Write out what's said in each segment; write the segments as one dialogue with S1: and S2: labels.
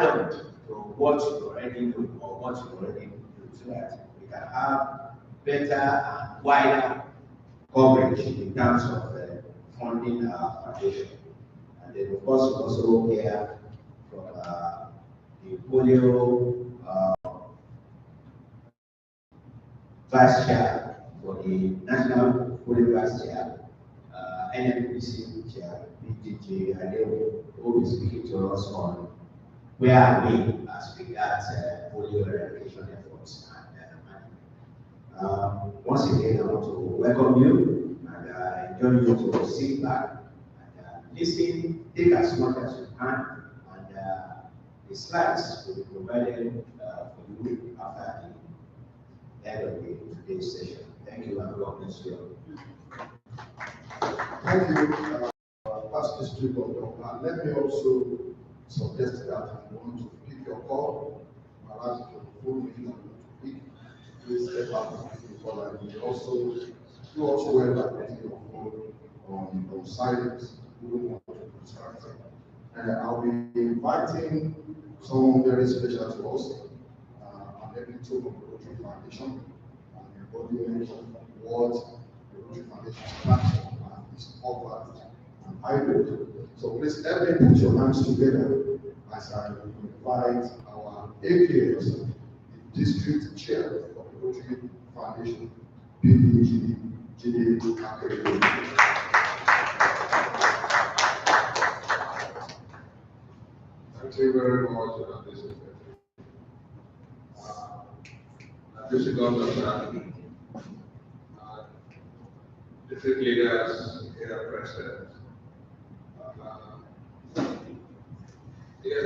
S1: to what you already know or what you already do, so that we can have better and wider coverage in terms of funding our foundation. And then, of course, we also hear from the polio vice chair for the National Polio Vice Chair, NMPC Chair, BJJ, who will be speaking to us on where are we as regards polio eradication efforts. And once again, I want to welcome you and enjoy you to sit back and listen, take as much as you can, and the slides will be provided for you after the end of today's session. Thank you, and God bless you.
S2: Thank you, Past District Governor. Let me also suggest that if you want to pick your call, ask your phone meeting to pick, please step out and pick the call. And you also do also well by putting your phone on silence. You don't want to be distracted. I'll be inviting someone very special to us, an editor of the Rotary Foundation, and the embodiment of what the Rotary Foundation platform is offered and hybrid. So please help me put your hands together as I invite our APS, the District Chair of the Rotary Foundation, PDG, G.R.A.
S3: Thank you very much, District Governor, district leaders here present. Yes,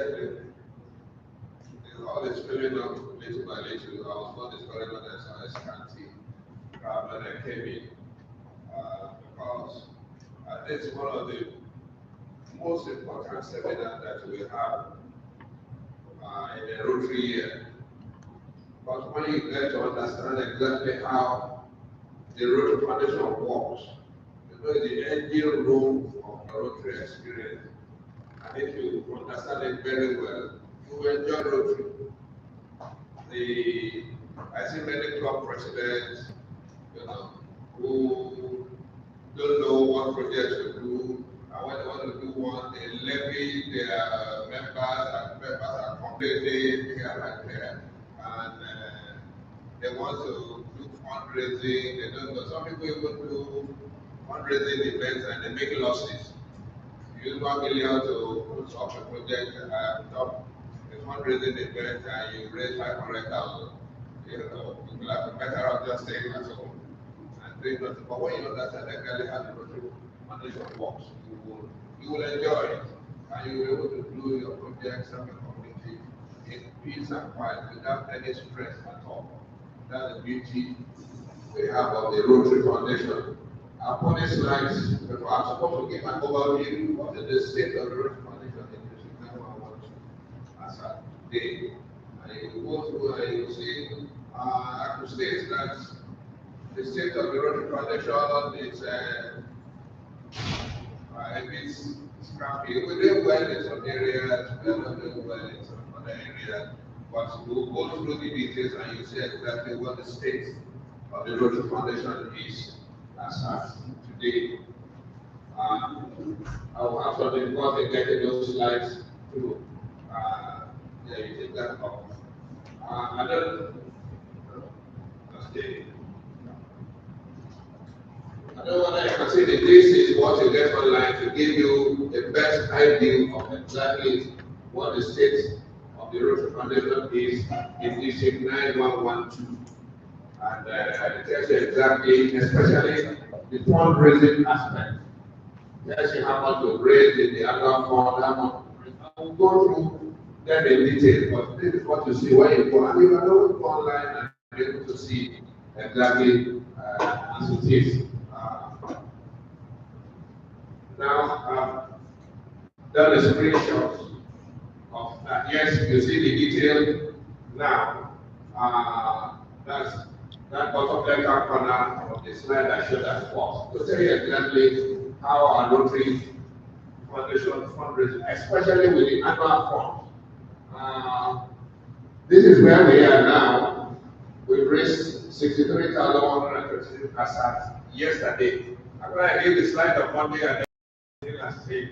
S3: all is filling up little by little. I was not discouraged when I saw scanty when I came in, because it's one of the most important seminars that we have in the Rotary year. But when you get to understand exactly how the Rotary Foundation works, you know the engine room of the Rotary experience. And if you understand it very well, you will enjoy Rotary. I see many club presidents, who don't know what projects to do, and when they want to do one, they levy their members, and members are completely here and there. And they want to do fundraising, they don't know. Some people even do fundraising events and they make losses. You use 1 million to put up a project, top a fundraising event, and you raise 500,000. People are better off just staying at home and doing nothing. But when you understand exactly how the Rotary Foundation works, you will enjoy it, and you will be able to do your projects and your community in peace and quiet without any stress at all. That's the beauty we have of the Rotary Foundation. Upon these slides, I'm supposed to give an overview of the state of the Rotary Foundation in District 911 as at today. And you go through and you see, I could state that the state of the Rotary Foundation is a bit scrappy. We're doing well in some areas, we're not doing well in some other areas. But we'll go through the details and you see exactly what the state of the Rotary Foundation is as at today. I will have some difficulty getting those slides through. Yeah, you take that off. And then, okay. I don't want to consider this is what you get online to give you the best idea of exactly what the state of the Rotary Foundation is in District 9112. And it tells you exactly, especially the fundraising aspect. It tells you how much we raised in the annual fund, how much we raised. I will go through them in detail, but this is what you see when you go. And you can always go online and be able to see exactly as it is. Now, done a screenshot of that. Yes, you see the detail now. That's that bottom left-hand corner of the slide I showed at first to tell you exactly how our Rotary Foundation fundraising, especially with the annual fund. This is where we are now. We've raised 63,136 as at yesterday. After I gave the slide of Monday and then I say,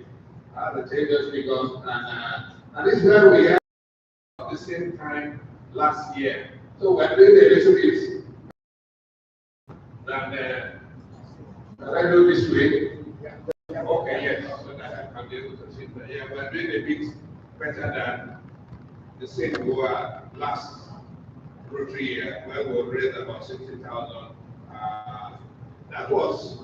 S3: the changes figures, and this is where we are at the same time last year. So we're doing a little bit than can I do this way? Okay, yes, so that I can be able to see that. Yeah, we're doing a bit better than the same we were last Rotary year, where we raised about 60,000. That was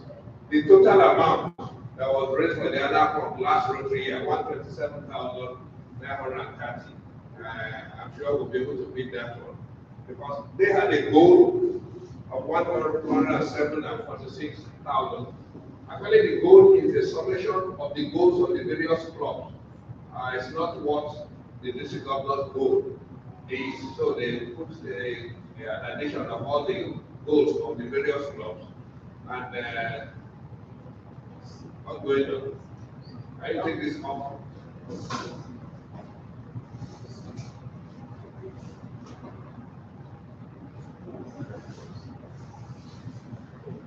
S3: the total amount that was raised for the other from last Rotary year, 127,930. I'm sure we'll be able to beat that one because they had a goal of 107,046,000. Actually, the goal is the summation of the goals of the various clubs. It's not what the district governor's goal is. So they put an addition of all the goals of the various clubs. And what's going on? I take this off.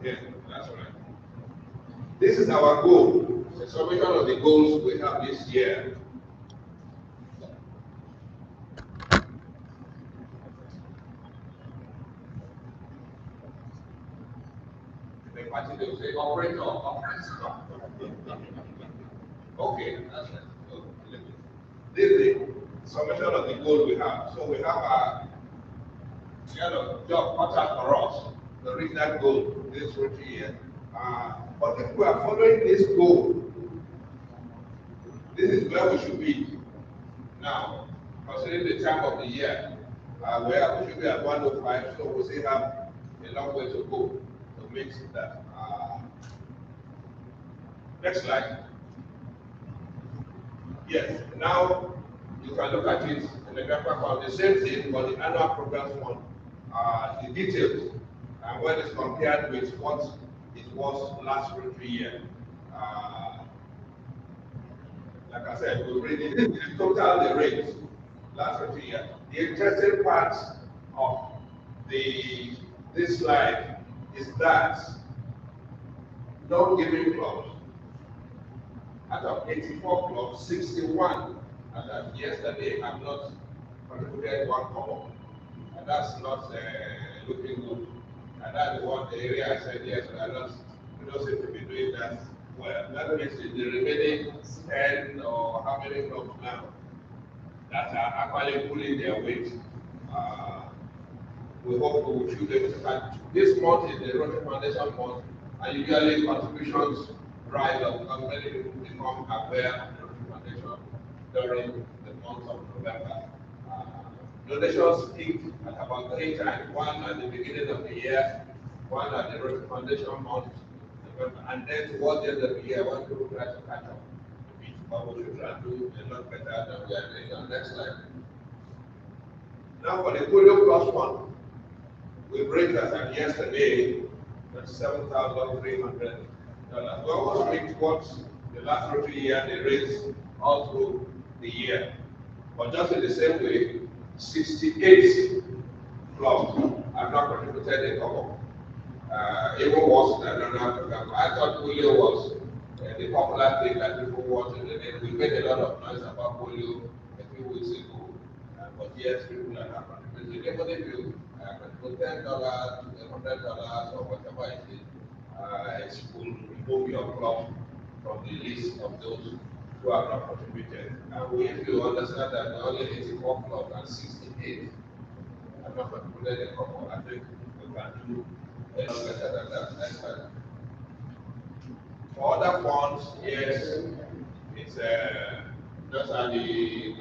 S3: Yeah, that's right. This is our goal, the summation of the goals we have this year. The party they will say, operator. Okay, that's right. So, this is the summation of the goal we have. So we have a job contract for us to reach that goal this Rotary year. But if we are following this goal, this is where we should be now, considering the time of the year, where we should be at 105, so we still have a long way to go to meet that. Next slide. Yes, now you can look at it in the graphic of the same thing, but the annual progress fund, the details, and when it's compared with what it was last Rotary year. Like I said, we bring the total the rates last Rotary year. The interesting part of this slide is that non-giving clubs, out of 84 clubs, 61 as of yesterday have not contributed one kobo. And that's not looking good. And that's what the area I said, yes, we don't seem to be doing that well. That means the remaining 10 or how many clubs now that are actually pulling their weight. We hope we should be able to catch. This month is the Rotary Foundation month, and usually contributions rise up because many people become aware of the Rotary Foundation during the month of November. Donations peaked at about 3 times, one at the beginning of the year, one at the Rotary Foundation month, and then towards the end of the year, when people try to catch up. But we should try to do a lot better than we are doing on next slide. Now for the polio plus one, we break as at yesterday, $7,300. We almost reached what the last Rotary year they raised all through the year. But just in the same way, 68 clubs have not contributed a couple. Even worse than another program. I thought polio was the popular thing that people wanted. We made a lot of noise about polio a few weeks ago. But yes, people are not contributing. Even if you contribute $10, $100, or whatever it is, it will remove your club from the list of those who have not contributed. And if you understand that there are only 84 clubs and 68 have not contributed a couple, I think we can do a lot better than that next time. For other funds, yes, it's just at the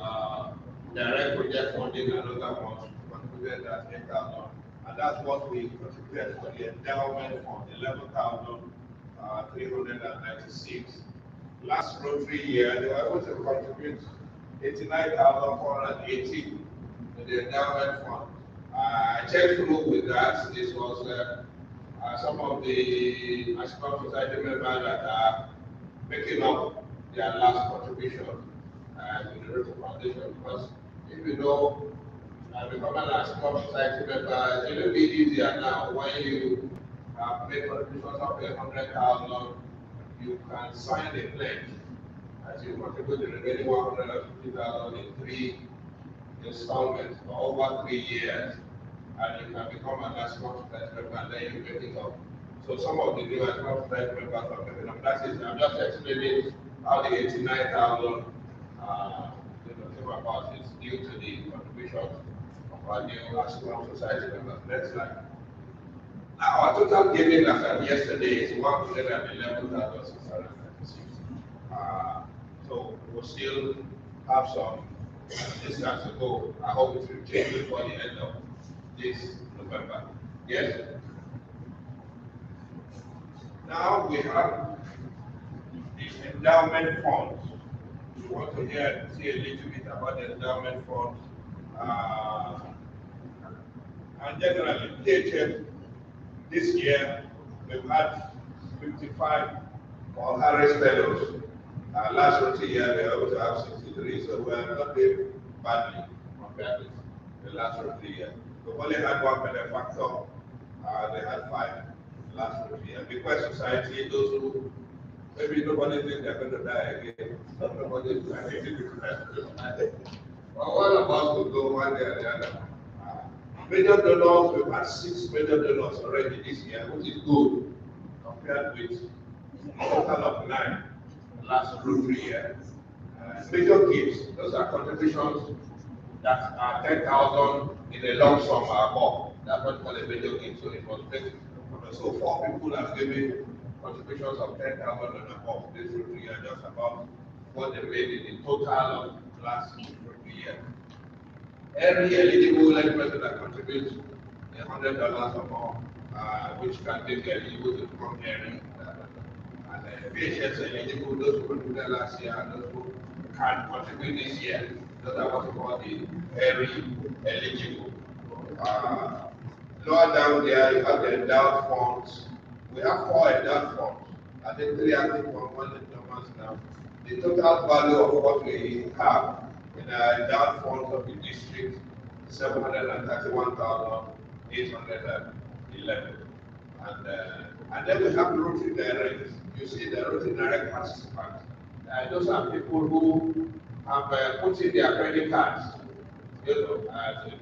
S3: direct project funding and other ones contributed at 8,000, and that's what we contributed for the endowment fund, 11,396. Last Rotary year, they were able to contribute 89,480 to the endowment fund. I checked through with that. This was some of the National Society members that are making up their last contribution to the Rotary Foundation. Because if you know, and become an Ascom Society member. It's a little bit easier now. When you have made contributions of 100,000, you can sign a pledge as you contribute the remaining 150,000 in 3 installments for over 3 years, and you can become an Ascom Society member, and then you get it up. So some of the new Ascom Society members are getting up. That is, I'm just explaining how the 89,000 came about. It's due to the contributions of our new Ascom Society members. Next slide. Our total giving as of yesterday is 111,636. So we'll still have some distance to go. I hope it will change before the end of this November. Yes? Now we have the endowment funds. We want to see a little bit about the endowment funds. And generally, PHF this year, we've had 55 for Harris Fellows. Last Rotary year, we were able to have 63, so we are not doing badly compared with the last Rotary year. We only had one benefactor, they had 5 last Rotary year. Because society, those who maybe nobody thinks they're going to die again, nobody is planning to die. But one of us will go one day or the other. Major donors, we've had 6 major donors already this year, which is good compared with a total of 9 last Rotary year. Major gifts, those are contributions that are 10,000 in a lump sum or above. That's what we call a major gift. So it was basic. So 4 people have given contributions of 10,000 and above this Rotary year, just about what they made in the total of last Rotary year. Every eligible person that contributes $100 or more, which can make eligible to become earning. And patients eligible, those who contributed last year and those who can contribute this year. Those are what we call the very eligible. Lower down there, you have the endowed funds. We have 4 endowed funds. I think 3 active funds, 1 endowed now. The total value of what we have in the endowed funds of the district, 731,811. And then we have Rotary Direct. You see the Rotary Direct participants. Those are people who have put in their credit cards, you know, at the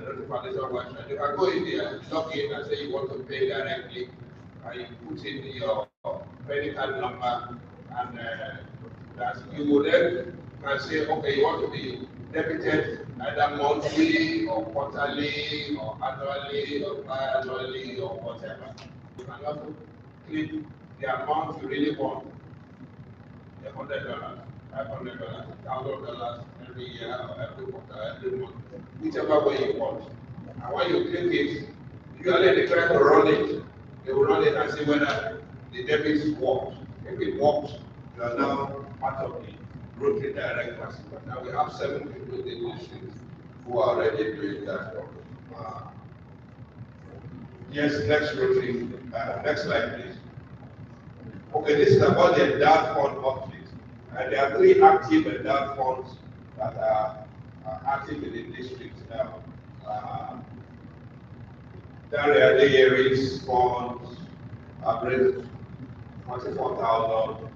S3: Rotary Foundation website. You can go in there, log in and say you want to pay directly, and you put in your credit card number, and that you will then can say, okay, you want to be debited either monthly or quarterly or annually or biannually or whatever. You can also click the amount you really want, the $100, $500, $1,000 every year or every quarter, every month, whichever way you want. And when you click it, usually they try to run it. They will run it and see whether the debit works. If it works, you are now part of the Rotary Direct participant. Now we have 7 people in the district who are already doing that. Yes, next Rotary, next slide please. Okay, this is about the endowed fund update. There are 3 active endowed funds that are active in the district now. G.R.A. funds have raised 44,000,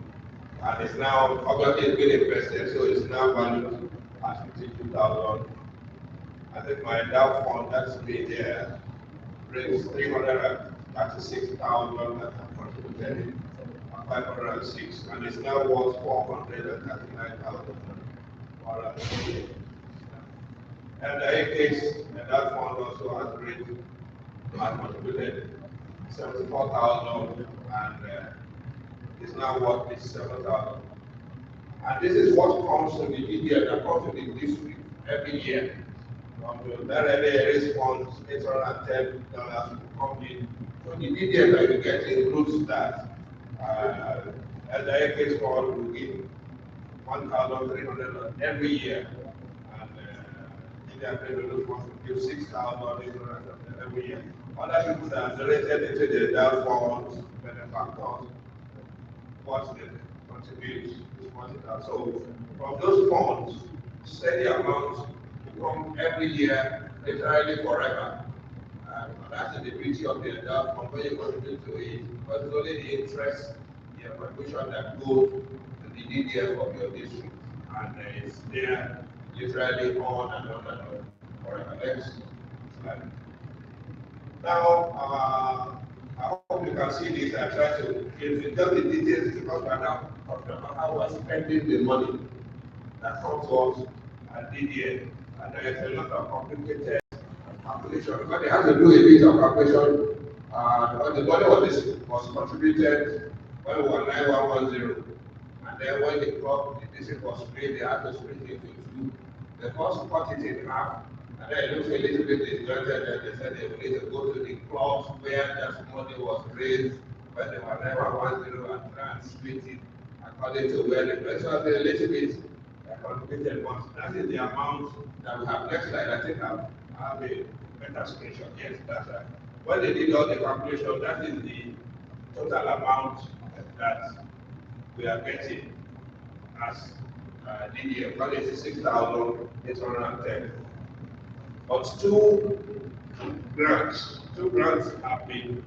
S3: and it's now obviously it's been invested, so it's now valued at 52,000. And then my endowed fund that's been there raised 336,000 that have contributed 506, and it's now worth 439,000. And the Ikeja, and that fund also has raised and contributed 74,000, and is now worth 57,000. And this is what comes to the media that comes to the district every year. There is funds, $810 will come in. So the media that you get includes that. And the Ikeja fund will give 1,300 every year. And India Federal wants to give 6,000 every year. Other people that are related into the endowed funds, benefactors, what they contribute is what it does. So from those funds, steady amount come every year, literally forever. That's the beauty of the endowment fund when you contribute to it, because it's only the interest, the contribution that goes to the DDF of your district. And it's there literally on and on and on forever. Next slide. Now, I hope you can see this. I try to give just the details because we're now talking about how we're spending the money that comes to us at DDA. And there is a lot of complicated calculation because they have to do a bit of calculation. Because the money was contributed when we were 9110. And then when the district was split, they had to split it into two. The first cut it in half. And then it looks a little bit disjointed, and they said they need to go to the clubs where that money was raised when they were 9110 and try and split it according to where the place was a little bit complicated. But that is the amount that we have. Next slide, I think I have a better screenshot. Yes, that's right. When they did all the calculation, that is the total amount that we are getting as DDF, 186,810. But two grants have been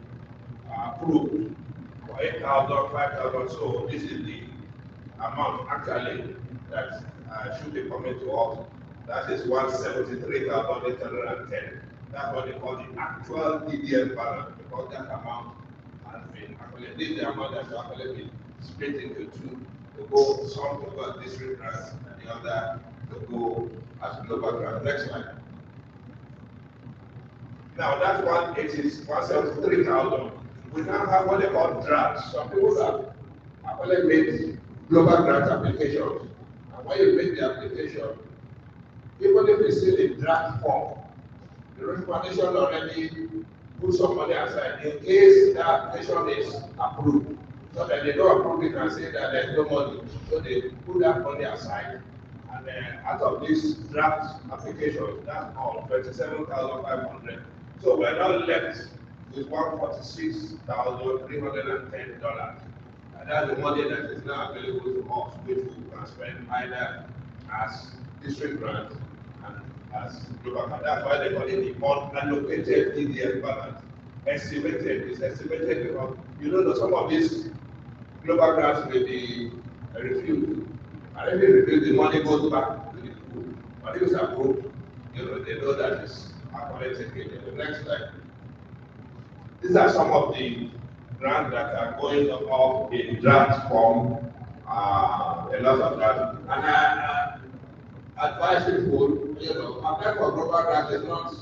S3: approved for 8,000, 5,000. So this is the amount actually that should be coming to us. That is 173,810. That's what they call the actual DDF balance, because that amount has been actually, this is the amount that should actually be split into two. To go, some to go as district grants and the other to go as global grants. Next slide. Now that one, it is 173,000. We now have what they call drafts. Some people have actually made global grant applications. And when you make the application, even if you see the draft form, the Rotary Foundation already put some money aside in case the application is approved. So that they don't approve it and say that there's no money. So they put that money aside. And out of this draft application, that's all 27,500. So we're now left with $146,310. And that's the money that is now available to us, which we can spend either as district grant and as global grant. That's why they call it the unallocated DDF balance. Estimated is estimated because you know that some of these global grants may be refused. And if they refuse, the money goes back to the school. But if it's approved, you know, they know that it's actually taken. The next slide. These are some of the grants that are going up in draft form, a lot of that. And I advise people, you know, apply for global grants is not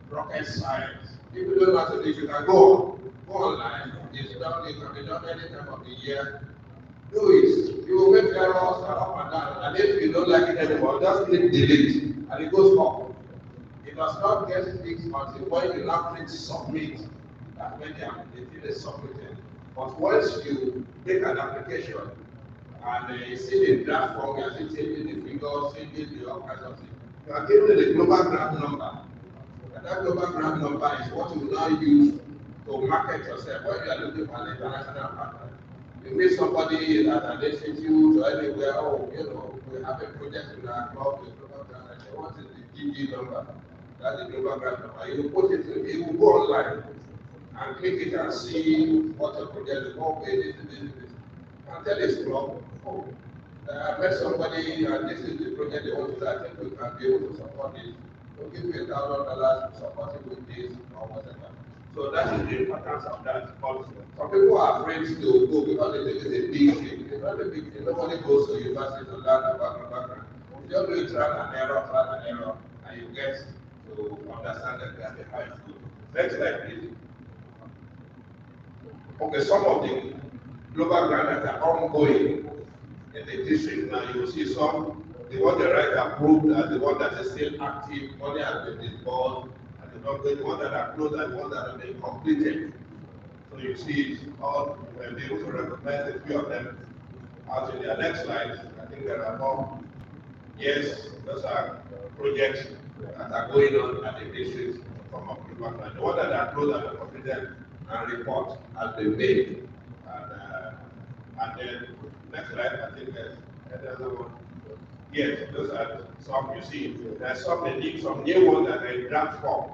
S3: rocket science. If you don't know how to do it, you can go online. It's done, it can be done any time of the year. Do it. You will make errors up and down. And if you don't like it anymore, just click delete and it goes up. It does not get fixed until when you now click submit. That's when the application is submitted. But once you take an application and you see the draft form, you are changing the figures, changing the all kinds of things, you are given the global grant number. And that global grant number is what you will now use to market yourself when you are looking for an international partner. You meet somebody at an institute or anywhere, oh, you know, we have a project in our club, the global grant, and say, what is the GG number? That's the global grant number. You put it, you will go online and click it and see what your project is. Oh, okay, this. And tell this club, oh, I met somebody and this is the project they want to do. I think we can be able to support it. So give me $1,000 to support it with this or whatever. So that is the importance of that. But some people are afraid to go because they think it's a big thing. It's not a big thing. Nobody goes to university to learn about background. You just do trial and error, and you get to understand that they are the high school. Next slide, please. Okay, some of the global grants that are ongoing in the district now, you will see some, the one that are approved and the one that is still active, money has been disbursed, and the one that are closed and the one that have been completed. So you see all, we'll be able to recognize a few of them out in their next slide. I think there are more. Yes, those are projects that are going on at the district from a global grant. The one that are closed and completed and report has been made. And then next slide, I think there's another one. Yes, those are some you see. There's some new ones that are in draft form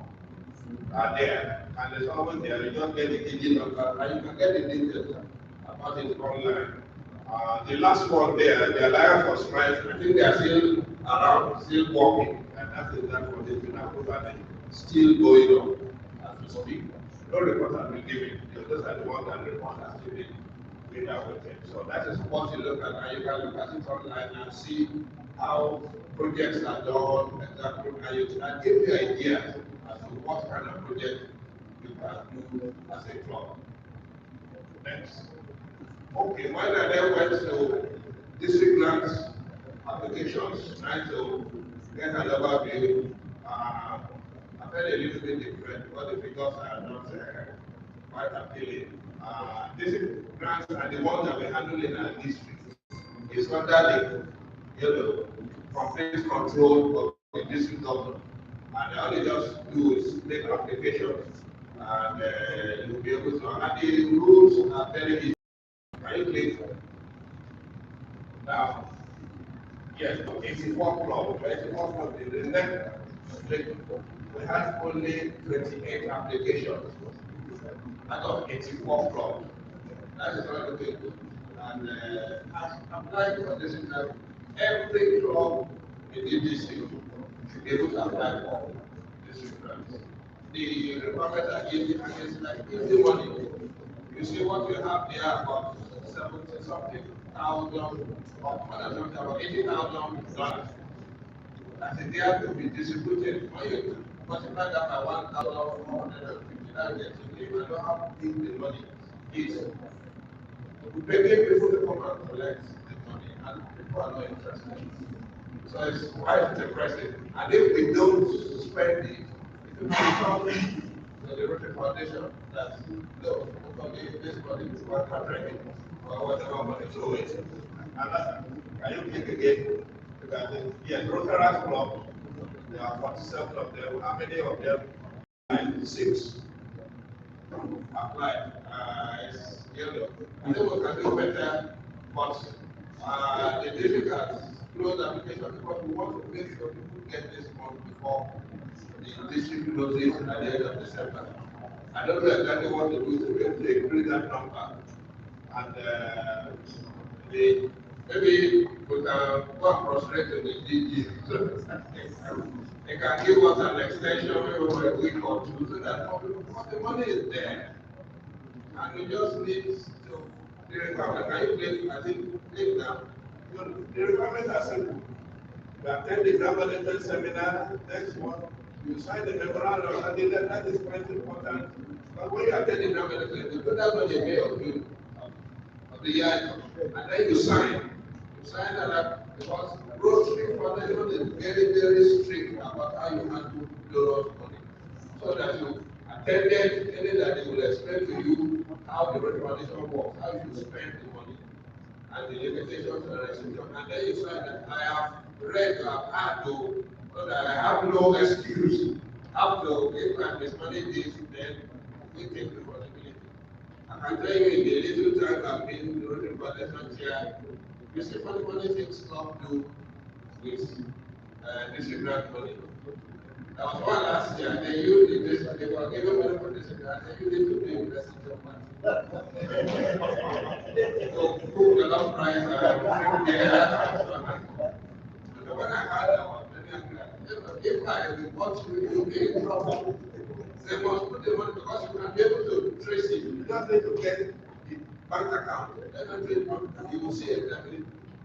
S3: are there, and there's always there. You just get the KG number, and you can get the details about it online. The last one there, the Alliance for Smiles, I think they are still around, still working, and that is that one they've been approved and still going on as we speak. No report has been given. Those are the ones that report has still been awaited. So that is what you look at, and you can look at it online and see how projects are done, exactly, and you can give you an idea as to what kind of project you can do as a club. Next. Okay, when I then went to district grants applications, trying to get an overview, I felt a little bit different because the figures are not quite appealing. District grants are the ones that we handle in our district. It's under the complete control of the district government. And all they just do is make applications and you'll be able to, and the rules are very easy. Can you click? Now, yes, 84 club, 84 club in the next we had only 28 applications out of 84 clubs. That is not looking good. And as applied for this exam, every club in the district should be able to apply for this exam. The requirements are easy and it's like easy money. You see what we have there about 70 something thousand, or more than something about $80,000. That is there to be distributed. When you multiply that by 1,450, that gets you don't have to give the money is. Maybe people to come and collect the money and people are not interested. So it's quite depressing. And if we don't spend it, it will become to the Rotary Foundation that no, this money is 100 or whatever money to it. And that, can you click again? Because yes, Rotary Club, there are 47 of them. How many of them? 6 apply. It's yellow. I think we can do better, but the difficult close application because we want to make sure people get this month before the district closes at the end of December. I don't know exactly what to do to be able to increase that number. And maybe we can go and prostrate to the DG so they can give us an extension over a week or two so that the money is there. And you just need to, the requirement, can you click, I think, click now. The requirements are simple. You attend the exam management seminar, next one, you sign the memorandum, and that is quite important. But when you attend the exam management, you put that on the day of the year, and then you sign. You sign that up because Rotary Foundation is very, very strict about how you handle donors' money. So that you attended, telling that they will explain to you how the Rotary Foundation works, how you spend the money, and the limitations and restrictions. And then you say that I have read, I have had to, so that I have no excuse. After if I mismanage this, then we take responsibility. I can tell you in the little time I've been the Rotary Foundation chair, you see funny things stop do with district grant money. There was one last year, they used this, they were given money for this, and they used it to do university of money. So, who the love price so when I had about if I report to you, you'll be in trouble. They must put the money because you can be able to trace it. You just need to get the bank account. Everything, you will see exactly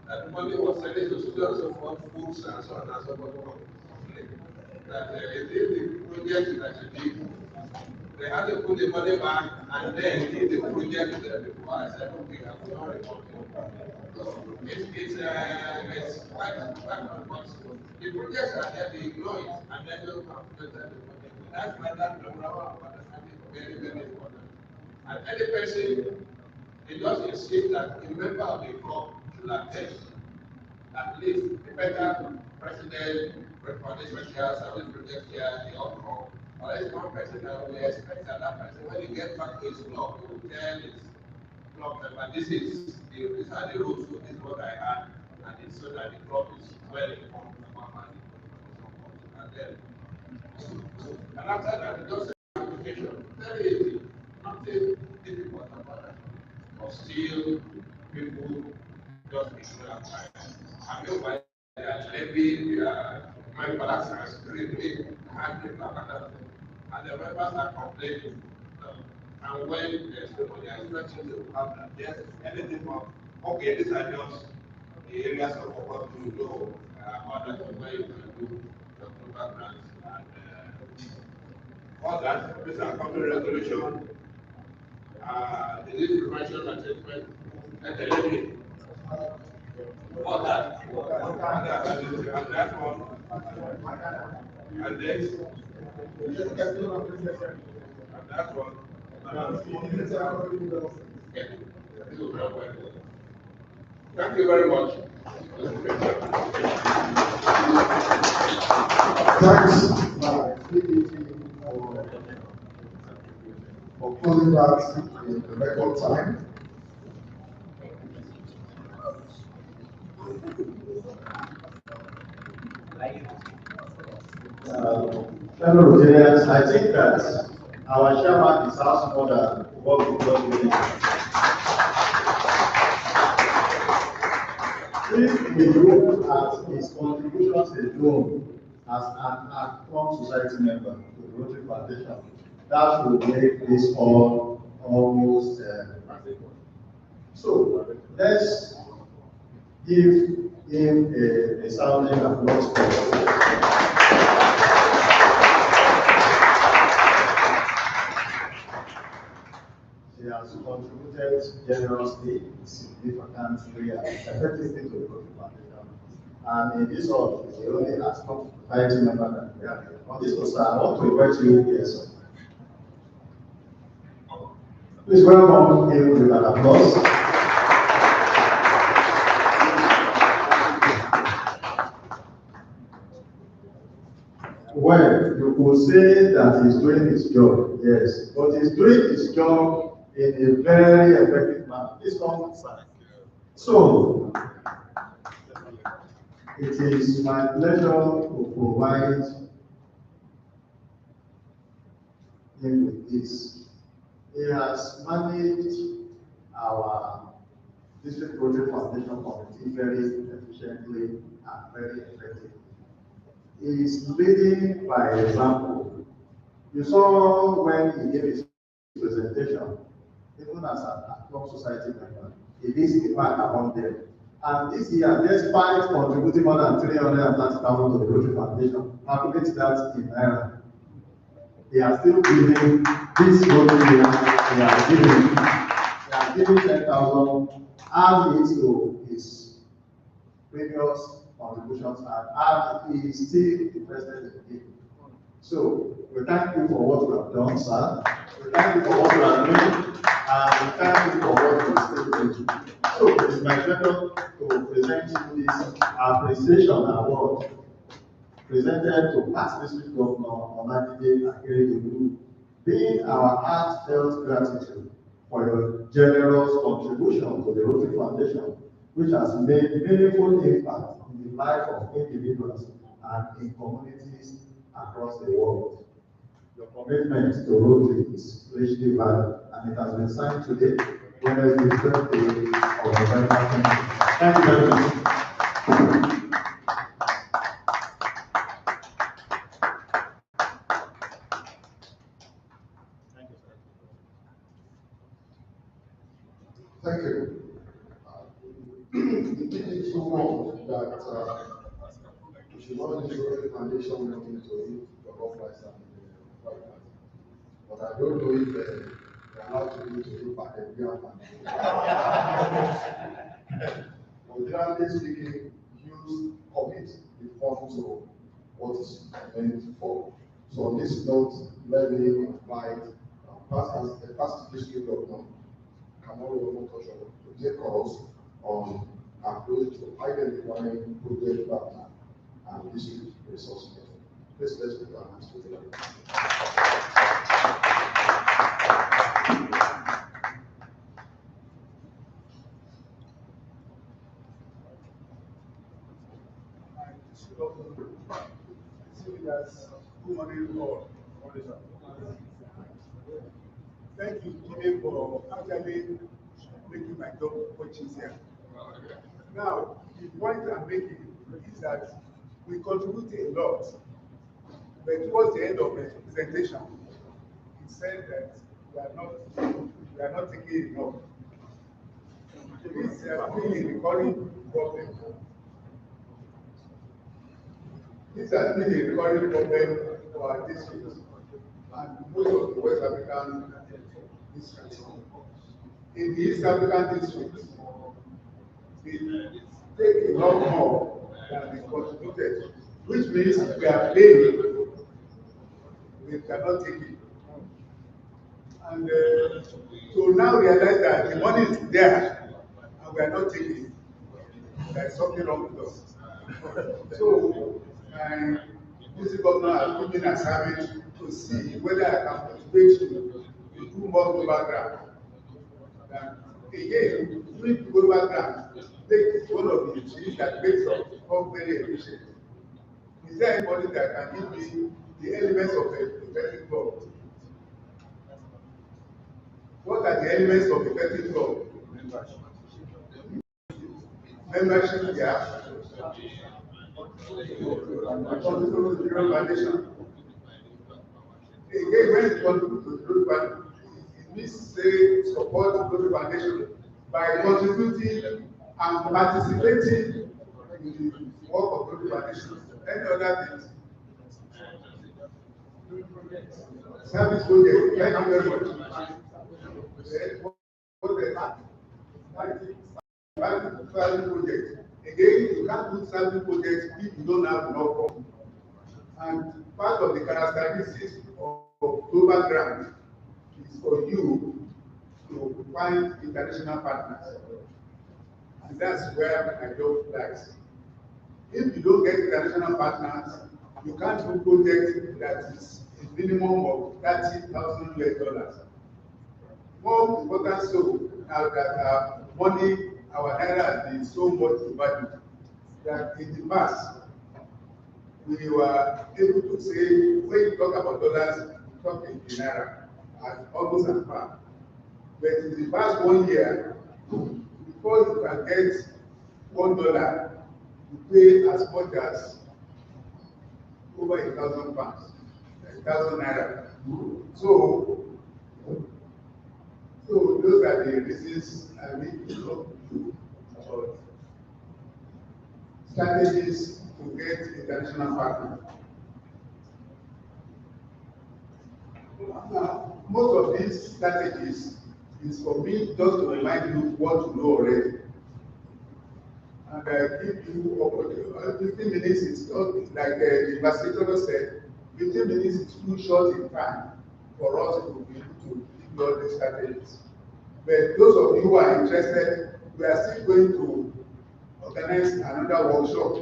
S3: that the money was sent to students of what books and so on and so forth. That it is the project that you did. They had to put the money back and then did the project before I said, okay, I will not report it. So it's quite unfortunate. The projects are there, they ignore it, and then they'll come to the project. That's why that number of understanding is very, very important. And any person, they just insist that a member of the club should attend. At least the better president, foundation chair, service project chair, the outcome. Or else one person that we expect that that person, when he gets back to his club, he will tell his club member, these are the rules, so this is what I had. and it's so that the club is well informed about money. And after that, we just say application. Very easy, nothing difficult about it. But still, people just ignore apply. And meanwhile, they are levying their members and screaming, handling about it. And the members are complaining. And when there's no money, I expect you to have that. Yes, anything more. Okay, these are just the areas of what to do, other where you can do the global grants and all that. These are company resolution, disease prevention and treatment, epidemic, all that. And that one, and this, and that one. Thank you very much.
S2: Thanks, for closing that in the record time.
S1: Fellow Rotarians, I think that our chairman deserves more than what we got today. If we look at his contributions alone as an Acton Society member to the Rotary Foundation, that would make this all almost so let's give him a sounding applause. He has contributed generously, significantly, and effectively to the Rotary Foundation. And in this all, he only has come to society member that we have. On this note, I want to invite you here, sir. Please welcome him with an applause. Well, you could say that he's doing his job, yes, but he's doing his job in a very effective manner. Please come inside. So, it is my pleasure to provide him with this. He has managed our District Rotary Foundation Committee very efficiently and very effectively. He is leading by example. You saw when he gave his presentation, even as an Acton Society member, he leads the pack among them. And this year, despite contributing more than 330,000 to the Rotary Foundation, calculate that in Naira. They are still giving this Rotary year, they are giving 10,000, add it to his previous contributions, and add he is still the president of the game. So, we thank you for what you have done, sir. We thank you for what you are doing, and we thank you for what you are still doing. So, it is my pleasure to present you this appreciation award presented to past district governor Ikeja, being our heartfelt gratitude for your generous contribution to the Rotary Foundation, which has made meaningful impact in the life of individuals and in communities across the world. Your commitment to Rotary is richly valued, and it has been signed today, Wednesday, 12th day of November. Thank you very much.
S2: Thank you. It is so wrong that we should not use Rotary Foundation money to eat the whole price and the white rice. But I don't know if they're allowed to eat back a beer and but generally speaking, use commit the fund to what is meant for. So on this note, let me invite the past district governor, Kamoro to take us on approach to identifying project partner and district resource method. Please let's put our hands together.
S4: morning, all. Thank you, Jimmy, for actually making my job much easier. Now, the point I'm making is that we contribute a lot, but towards the end of the presentation, he said that we are not taking enough. This has been a recurring problem. This has been a recurring problem for our districts and most of the West African districts. In the East African districts, they take a lot more than they contributed, which means we are paying, we cannot take it. And so now realize that the money is there and we are not taking it. There is something wrong with us. So, my district governor has put in a survey to see whether I can motivate you to do more global grant. Again, doing global grant is one of the things that makes us very efficient. Is there anybody that can give me the elements of a effective law? What are the elements of effective law? Membership, yeah. Contribute to the Rotary Foundation. Again, when it contributes to the Rotary Foundation, it means say support the Rotary Foundation by contributing and participating in the work of Rotary Foundation. Any other things? Service project. Thank you very much. Service project. Again, you can't do service projects if you don't have enough funds. And part of the characteristics of global grant is for you to find international partners. And that's where my job lies. If you don't get international partners, you can't do projects that is a minimum of $30,000 US. More important so, now that money, our naira has been so much valued, that in the past, we were able to say, when you talk about dollars, you talk in naira, as almost as far. But in the past 1 year, before you can get $1, you pay as much as over 1,000 pounds, 1,000 naira. So those are the reasons I need to talk to about strategies to get international partners. Now, most of these strategies is for me just to remind you what you know already. And I give you 15 minutes is not like the ambassador said, 15 minutes is too short in time for us to be able to give all these strategies. But those of you who are interested, we are still going to organize another workshop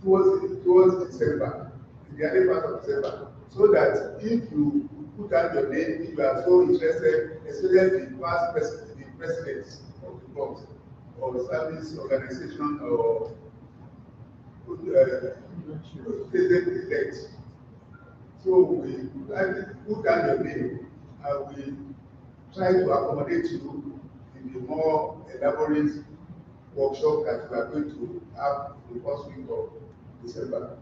S4: towards December, in the early part of December, so that if you put out your name, if you are so interested, especially the past presidents of the board or service organization or president-elect. So we put out your name and we try to accommodate you in the more elaborate workshop that we are going to have the first week of December.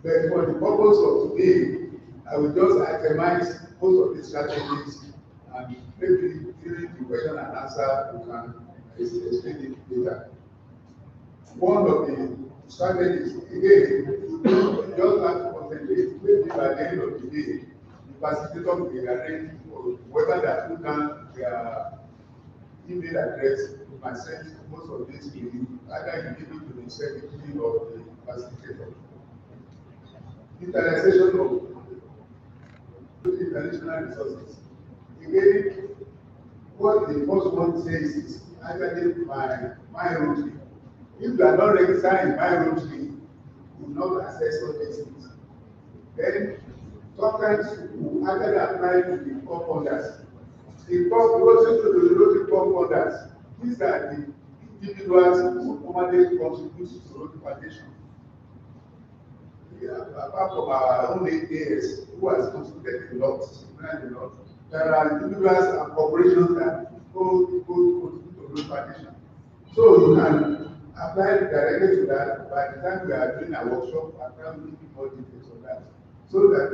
S4: But for the purpose of today, I will just itemize most of these strategies, and maybe during the question and answer, we can explain it later. One of the strategies, again, you just have to concentrate. Maybe by the end of the day, the facilitator will arrange for whoever that put down their email address, you can send most of this to you. Either you give it to the secretary or the facilitator. Utilization of international resources. Again, what the first one says is actually my Rotary. If you are not registered in my Rotary, you will not access all these things. Then sometimes you actually apply to the co-funders. The Rotary co-funders, these are the individuals who normally contribute to the Rotary Foundation. apart from our own AAS, who has contributed a lot, there are individuals and corporations that go to those foundation. So you can apply directly to that. By the time we are doing a workshop, I can give you more details on that. So that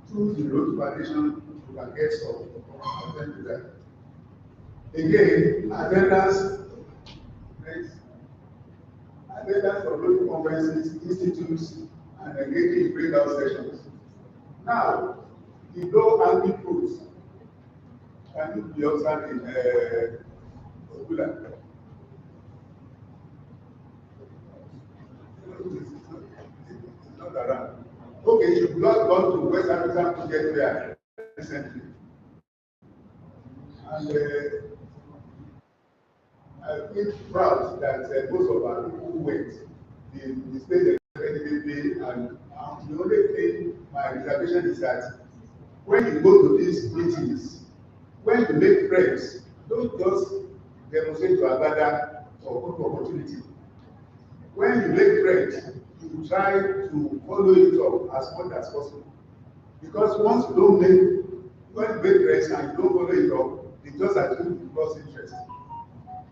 S4: through the Rotary Foundation, you can get some attend to that. Again, attendance for Rotary conferences, institutes, and engaging in breakout sessions. Now, the low-hanging fruits can it be observed in Owolewa? It's not around. Okay, you've not gone to West African project there recently. And I feel proud that most of our people who went, they stayed effectively, and the only thing, my reservation is that when you go to these meetings, when you make friends, don't just demonstrate your agenda or good opportunity. When you make friends, you try to follow it up as much as possible. Because once you don't make, when you make friends and you don't follow it up, it just assumes you lost interest.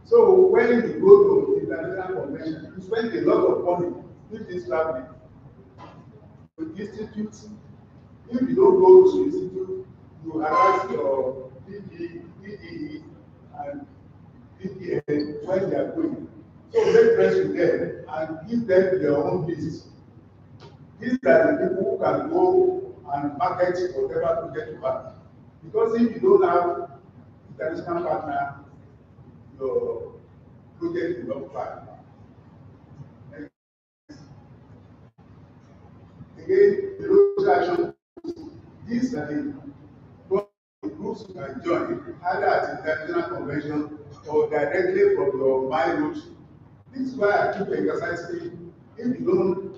S4: So when you go to international convention, you spend a lot of money with this traveling. With institutes, if you don't go to institute, you harass your DE and DPN when they are going. So make friends with them and give them their own business. These are the people who can go and market whatever project you have. Because if you don't have international partner, your project will not fly. Again, the Rotary action, these are the groups you can join either at international convention or directly from your my Rotary. This is why I keep emphasizing if you don't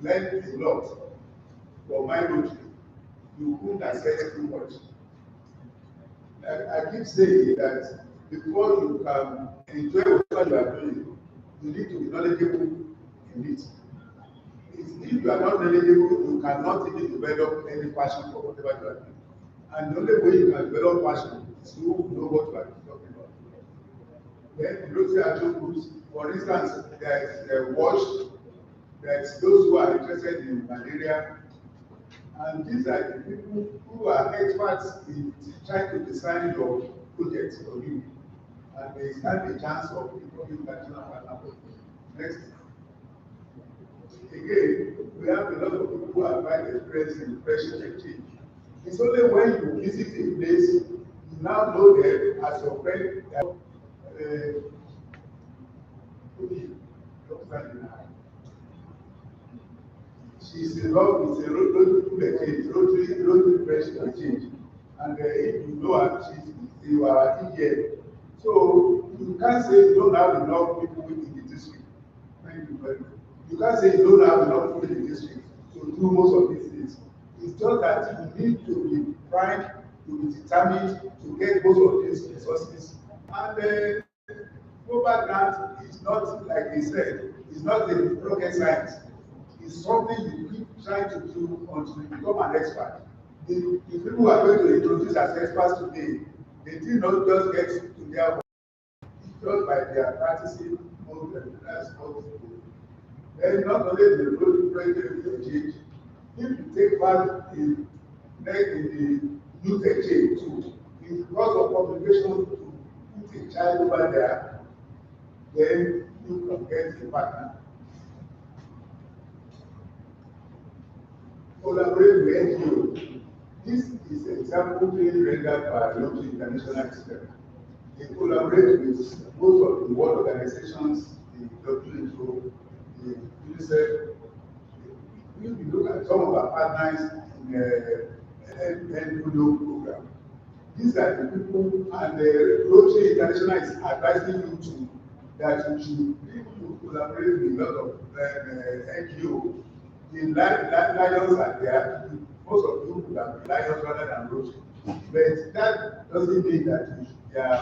S4: learn a lot from my Rotary, you won't access too much. I keep saying that before you can enjoy what you are doing, you need to be knowledgeable in it. If you are not knowledgeable, you cannot even develop any passion for whatever you are doing. And the only way you can develop passion is to know what you are talking about. Then the Rotary action groups, for instance, there is WASH, there is those who are interested in malaria, and these are the people who are experts in trying to design your projects for you. And they stand a chance of becoming national partner. Next. Again, we have a lot of people who are quite experienced in pressure exchange. It's only when you visit a place, you now know them as your friend. She's a Rotary pressure exchange. And if you know her, you are a DJ. So you can't say you don't have enough people in the district. Thank you very much. You can't say you don't have enough people in the district to do most of these things. It's just that you need to be primed, to be determined to get most of these resources. And global grant is not, like they said, it's not a rocket science. It's something you keep trying to do until you become an expert. The people who are going to introduce as experts today, they did not just get to their work, just by their practicing more than that's possible. Then not only the road president exchange, if you take part in the youth exchange too, it's because of obligation to put a child over there, then you can get a partner. Collaborate with NGO. This is an example being rendered by Rotary International Experiment. They collaborate with most of the world organizations, the WHO, the UNICEF. If you look at some of our partners in the NGO program, these are the people, and the Rotary International is advising you to that you should collaborate with a lot of NGO. The lions are there. Most of you would have lions rather than Rotary. But that doesn't mean that they are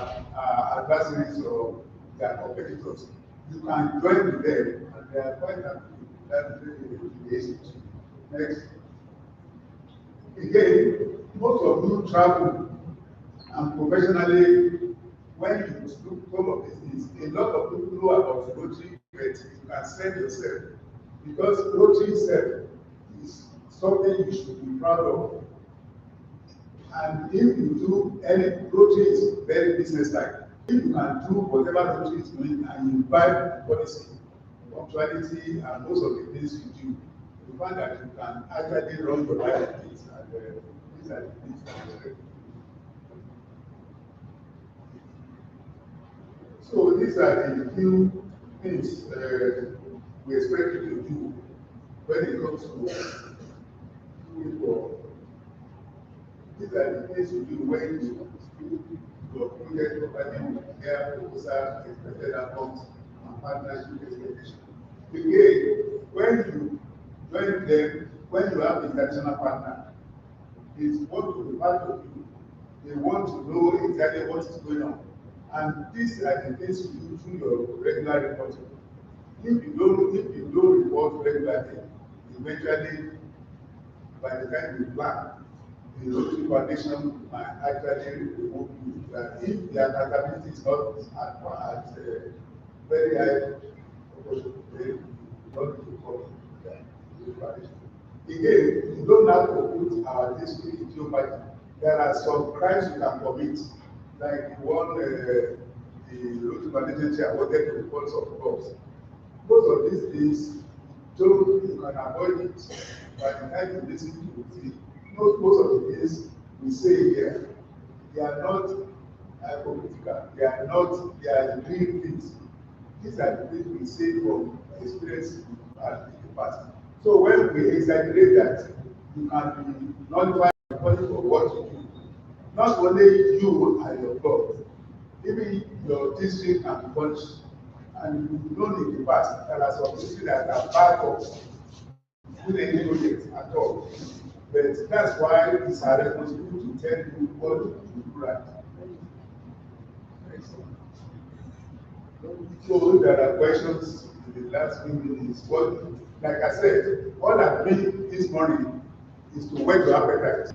S4: adversaries or they are competitors. You can join with them, and they are quite happy. That's the basic. Next. Again, most of you travel and professionally, when you do some of these things, a lot of people know about Rotary, but you can send yourself. Because Rotary itself is something you should be proud of. And if you do any, Rotary is very business-like. If you can do whatever Rotary is doing and you buy policy, punctuality, and most of the things you do, you find that you can actually run your life with it. And these are the things that you. So these are the few things we expect you to do when it comes to doing for. These are the things you do when you do your project providing care proposal, expected outcomes, and partnership expectation. Again, when you join them, when you have international partner, it's what to be part of you. They want to know exactly what is going on. And these are the things you do through your regular reporting. If you don't report regularly, eventually, by the time you plan, the Rotary Foundation might actually remove you. If the accountability is not at very high proportion, then you don't need to call the Foundation. Again, you don't have to put our district in jeopardy. There are some crimes you can commit, like the one the Rotary Foundation chair wanted to report some cops. Most of these things, you can avoid it by the time you listen to the most of the things we say here, they are not hypocritical, they are real things. These are the things we say from experience in the past. So when we exaggerate that, you can be nullified according to what you do. Not only you and your God, even your district can be punished. And you know in the past, there are some districts that are bad of with any project at all. But that's why it's our responsibility to tell you what to do right. So there are questions in the last few minutes. What, like I said, all I've been this morning is to whet your appetite.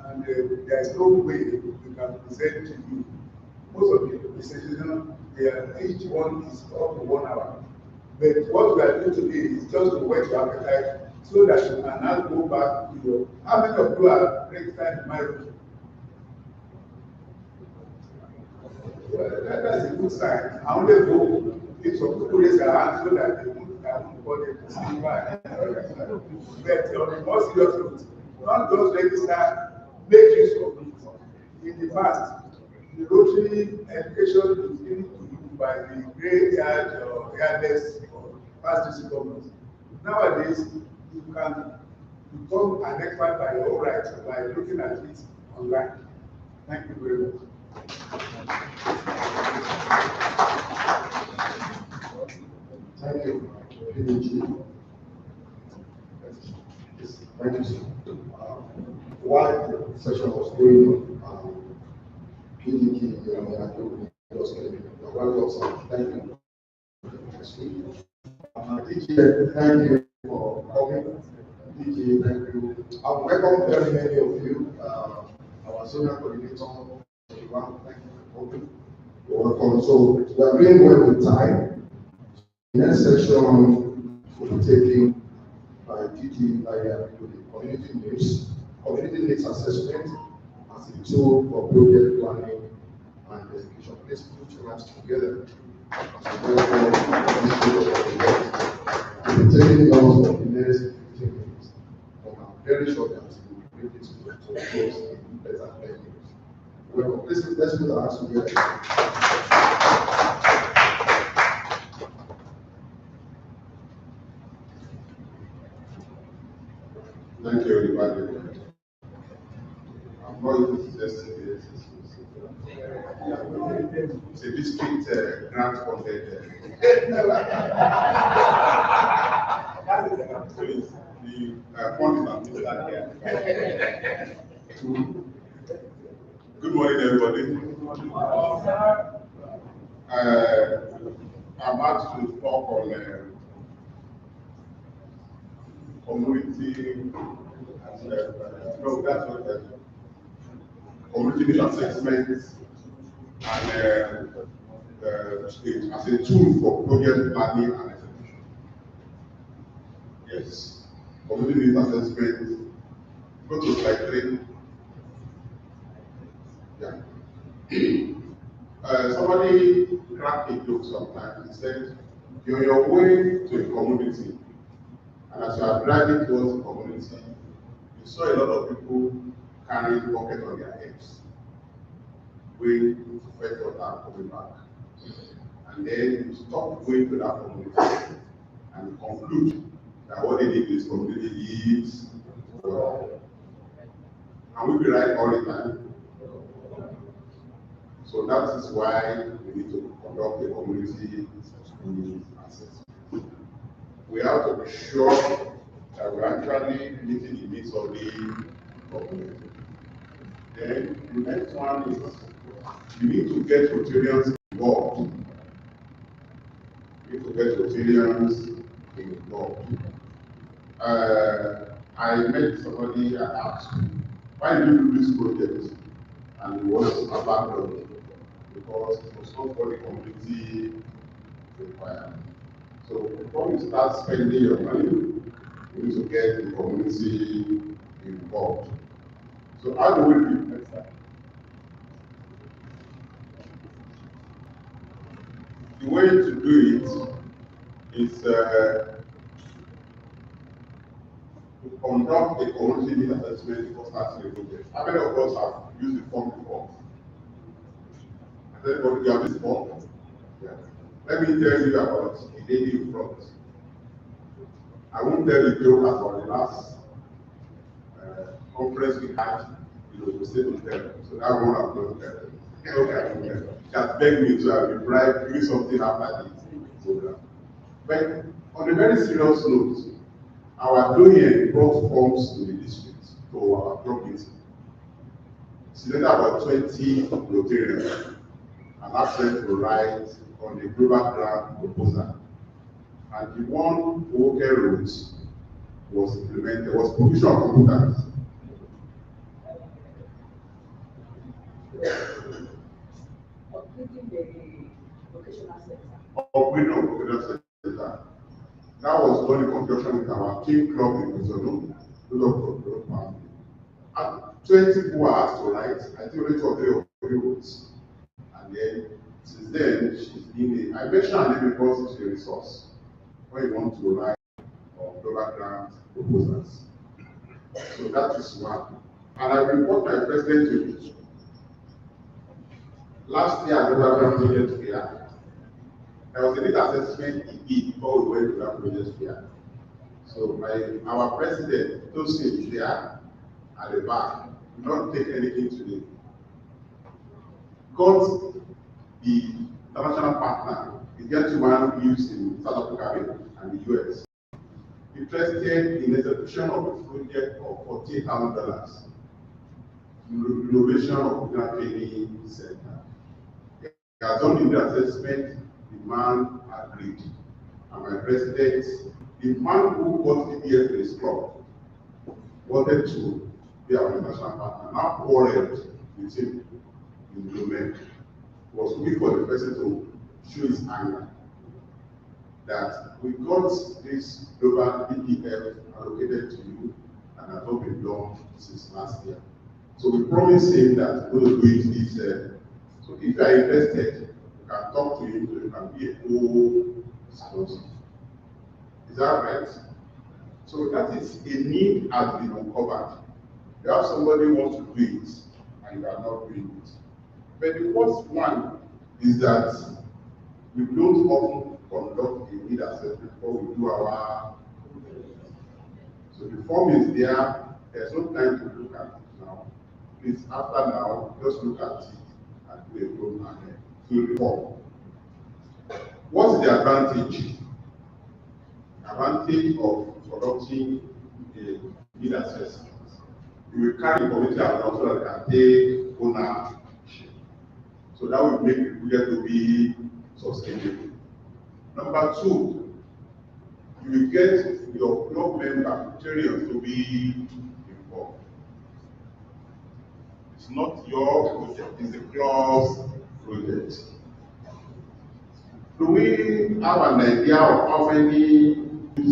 S4: And there is no way we can present to you. Most of the presentations, each one is up to 1 hour. But what we are doing today is just to whet your appetite so that you can now go back to your. How many of you are registered in marriage? Well, that's a good sign. I only go if some people raise their hands so that they won't call them to see why. But on a more serious note, not just register, make use of it. In the past, the Rotary education is given to you by the gray-haired or hairless or past district governors. Nowadays, you can become an expert by your own right by looking at it online. Thank you very much.
S2: Thank you, PDG. Thank you, sir. While the session was going on, PDG, just welcome, sir. Thank you. DJ, thank you for coming. DJ, thank you. I welcome very many of you. Our senior coordinator, thank you for coming. You're welcome. So we are doing well with time. The next section will be taken by DG the community needs assessment as a tool for project planning and execution. Let's put your hands together. We'll be taking notes for the next 15 minutes. And I'm very sure that we will bring this to a close in less than 10 minutes. Well, let's put our hands together.
S3: Thank you, everybody. I'm going to yesterday. It's a district grant funded. So it's the fund is administered here. Good morning, everybody. I'm asked to talk on
S4: community, no, that's not that. Community assessments and as a tool for project planning and execution. Yes, community assessment. Go to slide 3. Yeah. Somebody cracked a joke sometimes. He said, "You're on your way to a community, and as you are driving towards the community, you saw a lot of people carrying buckets on their heads, going to fetch water, coming back. And then you stop going to that community and you conclude that what they need in this community is water." And we be right all the time. So that is why we need to conduct a community assessment. We have to be sure that we're actually meeting the needs of the community. Then the next one is you need to get Rotarians involved. You need to get Rotarians involved. I met somebody and asked, "Why did you do this project?" And it was abandoned because it was not for the community requirement. So before you start spending your money, you need to get the community involved. So how do we do that? The way to do it is to conduct a community assessment before starting a project. How many of us have used the form before? Has anybody got this form? Yeah. Let me tell you about the lady in front. I won't tell the joke about the last conference we had, we said to tell them. So that one I'm going to tell them. Okay, she has begged me to have a bribe, doing something after the program. But on a very serious note, our doyen brought forms to the district for our property. She led about 20 Rotarians and asked them to write on the global grant proposal. And the one Owolewa route was implemented, was provision of computers. Upgrading of vocational center. That was done in conjunction with our King Club in Keystone, and 20 people were asked to write. I think only 2 or 3 of them wrote. And then, since then, she's been I mentioned her name because it's a resource when you want to write on global grant proposals. So that is one. And I report my president to it. Last year, I global grant project fair. There was a need assessment he did before we went to that project fair. So our president, those things there at the back, did not take anything today. Got the international partner, the gentleman who lives in South Africa and the US, interested in execution of a project of $48,000 renovation of the training center. He has done the assessment, the man agreed. And my president, the man who got the DF in his club, wanted to be our international partner, now quarreled with him in the domain. It was weak for the person to show his anger. That we got this global DPF allocated to you and has not been done since last year. So we promised him that we're going to do it this year. So if you are interested, you can talk to him so you can be a co-sponsor. Is that right? So that is a need has been uncovered. You have somebody who wants to do it and you are not doing it. But the first one is that we don't often conduct a need assessment before we do our. So the form is there, there's no time to look at it now. Please, after now, just look at it and do a program and fill the form. What's the advantage? Advantage of conducting a need assessment. You will carry the committee along so that they can take ownership. So that will make the project to be sustainable. Number 2, you will get your club member Rotarian to be involved. It's not your project, it's the club's project. Do we have an idea of how many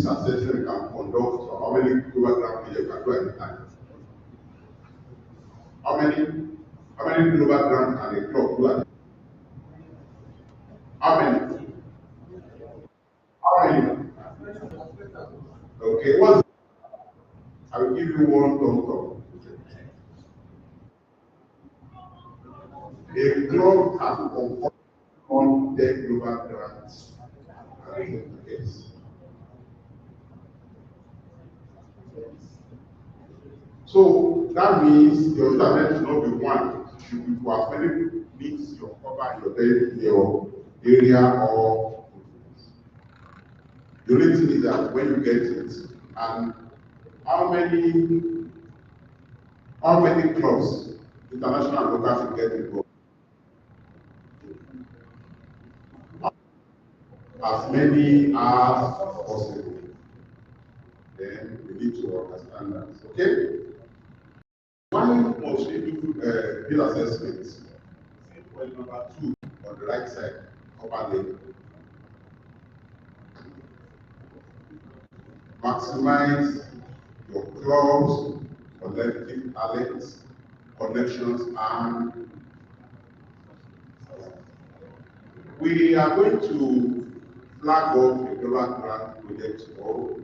S4: succession we can conduct or how many global grant projects we can do at a time? How many global grants can a club do at a time? How many? How many? Okay, what? I will give you one thumb. A club has conferred on 10 global grants. Yes. So that means your internet should not be one. It should be for as many needs you cover in your area or the only thing is that when you get it and how many clubs, international and local, should get involved? As many as possible. Then we need to understand that. Okay? Why must we do assessments? Well, number 2 on the right side, upper lane. Maximize your clubs, collective talents, connections, and we are going to flag off a global grant project tomorrow.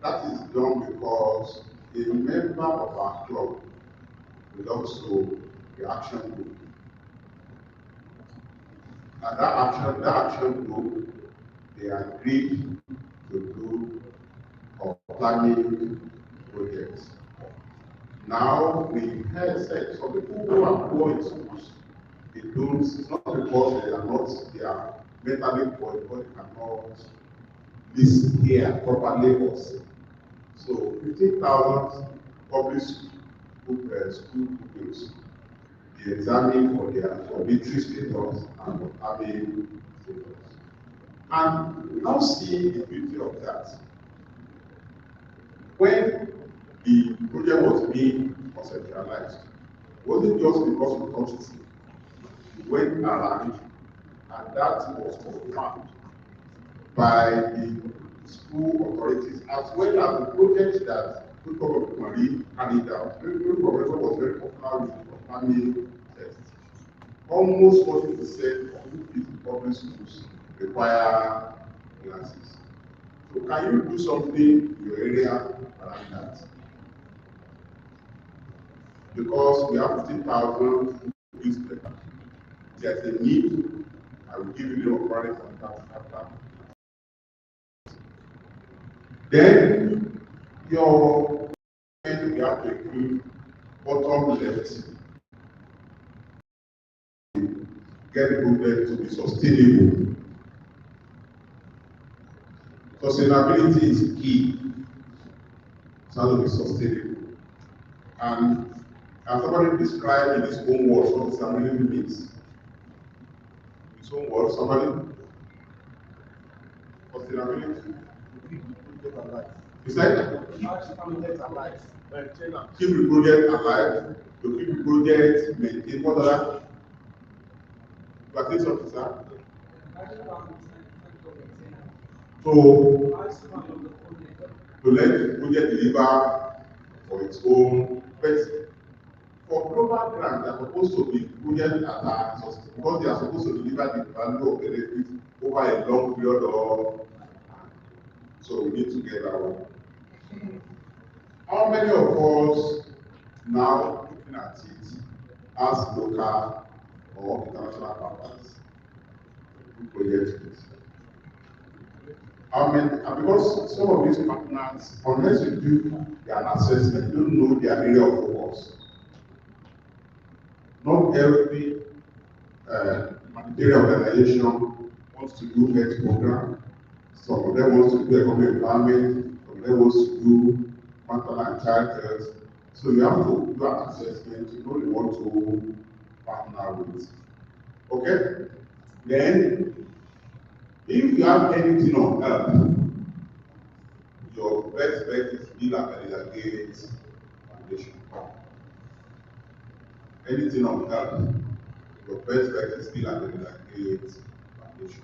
S4: That is done because a member of our club belongs to the action group. And that action group, they agreed to do a planning projects. Now we have said some people who are poor in schools, they don't, it's not because they are mentally poor, because they cannot listen here properly or see. So 15,000 public school pupils, they examine for their military status and army status. And we now see the beauty of that. When the project was being conceptualized, it wasn't just because we thought it. We went around, and that was confirmed by the school authorities, as well as the project that the Government Marie carried out. The professor was very popular with the family test. Almost 40% of these public schools require classes. So can you do something in your area around that? Because we have 15,000 pupils, there's a need. I will give you the requirement on that after. Then your we have to include bottom left. Get the project to be sustainable. Sustainability is key. It's how to be sustainable. And as somebody described in his own words what sustainability means. His own words, somebody? Sustainability. He said? Keep the project alive. To keep the project maintained. What other? You are saying something, sir? To let the project deliver for its own best. For global grant, they are supposed to be projects that are sustainable because they are supposed to deliver the value of benefit over a long period of time. So we need to get that one. How many of us now looking at it as local or international partners projects? How many? Because some of these partners, unless you do an assessment, you don't know their area of focus. Not every humanitarian organization wants to do health program. Some of them wants to do economic empowerment. Some of them wants to do maternal and child health. So you have to do an assessment. You know you want to partner with. Okay? Then,
S5: If you have anything on earth, your best bet is Bill and Melinda Gates Foundation. Anything on earth, your best bet is Bill and Melinda Gates Foundation.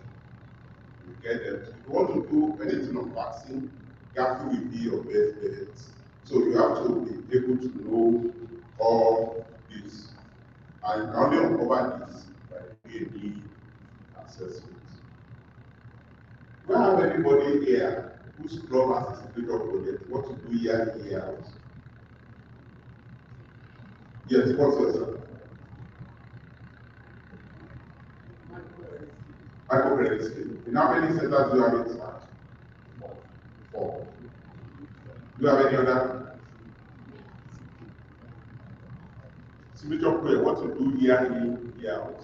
S5: You get them. If you want to do anything on vaccine, Gafi will be your best bet. So you have to be able to know all this. And you can only uncover this by doing a assessment. Do I have anybody here whose club has a signature project? What to do year in, year out? Yes, what's yours? Microcredit scheme. In how many centers do you have it at? 4. Do you have any other? Signature project, what to do year in, year out?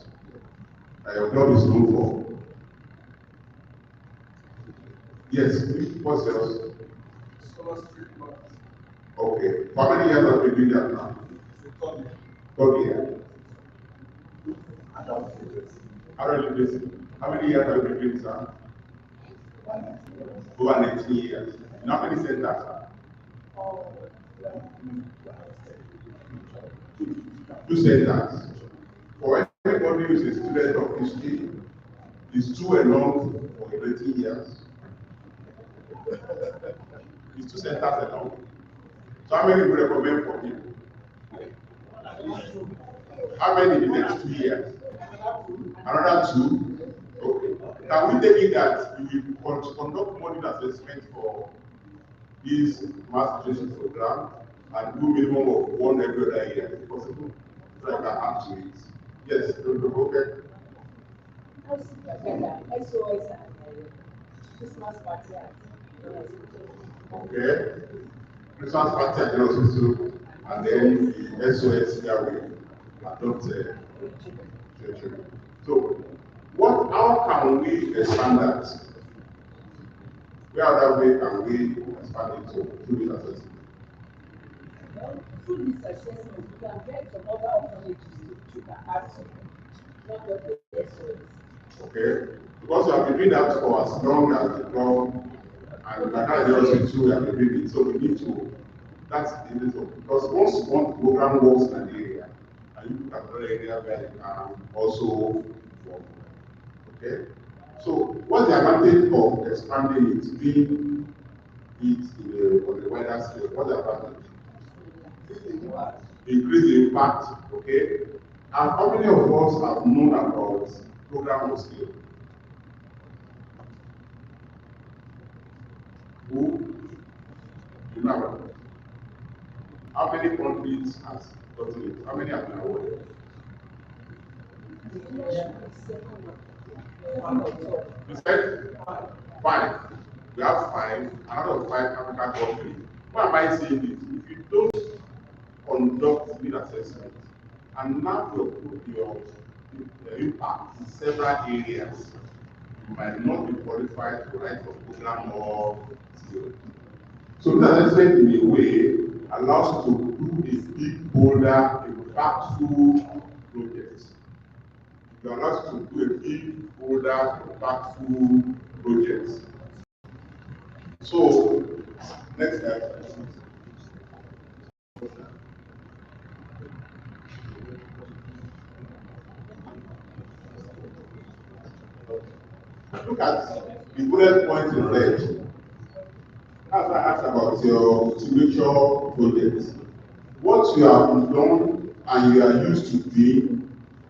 S5: That your club is known for. Yes, what's yours? Okay. How many years have you been there now? 30 years. How many years have you been doing, sir? Over 19 years. In how many centers? 2 centers. For anybody who is a student of history, it's 2 alone for 18 years. It's 2 centers alone. So how many would you recommend for him? How many in the next 2 years? Another 2? Okay. Can we take it that you will conduct money assessment for this mass education program and do minimum of 1 every other year? Is it possible? So I can add to it. Yes, okay.
S6: Christmas party.
S5: Okay. Christmas party at the hospital, and then the SOS here we adopt children. So, how can we expand that? Where other way can we expand it to through this assessment?
S6: Through this assessment, we can get some other orphanages to add to, not just the SOS.
S5: Okay, because we have been doing that for as long as the law, and by that the hospital we have been doing it, so we need to. That's the reason. Because once one program works in an area, and you look at another area where you can also work. Okay? So, what's the advantage of expanding it, being it on the wider scale? What's the advantage? Increase the impact, okay? And how many of us have known about program on scale? Who? You know. How many countries has gotten it? How many have been awarded? You said 5. We have 5. Out of 5 African countries. Why am I saying this? If you don't conduct need assessment and map your impact in several areas, you might not be qualified to write for program or skill. So this assessment in a way allows you to do a big, bolder, impactful project. It allows you to do a big, bolder, impactful project. So, next slide. Look at the bullet point in red. That's why I asked about your signature project. What you have done and you are used to doing,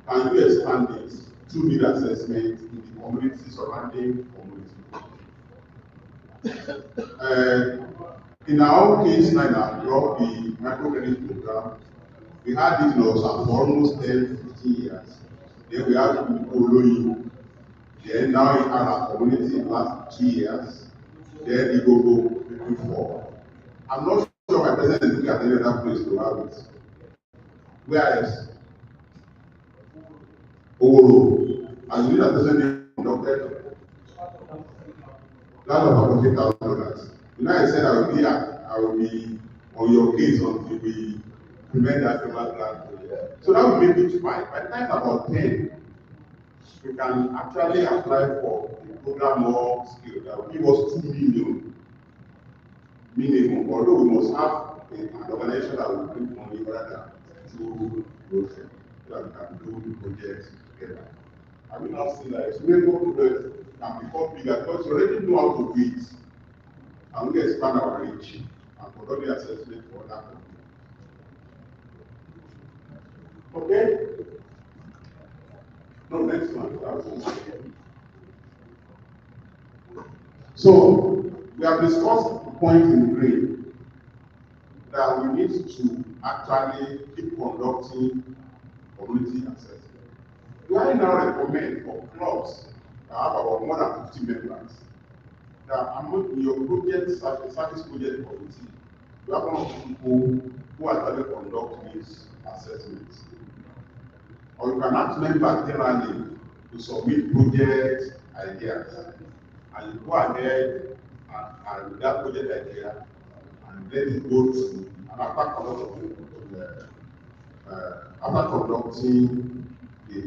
S5: can you expand it to need assessment in the community surrounding community? In our own case right now, throughout the microcredit program, we had it in Osa for almost 10-15 years. Then we have Owolewa. Then now in our community in the last 2 years. Then Ikeja before. I'm not sure my president is looking at any other place to have it. Where else? Owolewa. As you know, the president conducted that of $40,000. You know, I said I will be on your case until we prevent that famous grant. So that will make it 5. By the time about 10, we can actually apply for a program or skill that will give us 2 million minimum, although we must have an organization that will bring money rather than through project so that we can do projects together. I will not say that neighbor project can become bigger because we already know how to do it and we expand our reach and conduct the assessment for other companies. Okay? No, next one. So we have discussed the point in green that we need to actually keep conducting community assessment. Do I now recommend for clubs that have about more than 50 members that among your project service project committee, you have one of the people who actually conduct these assessments? Or you can ask members generally to submit project ideas, and you go ahead and with that project idea and let it go to, and after conducting the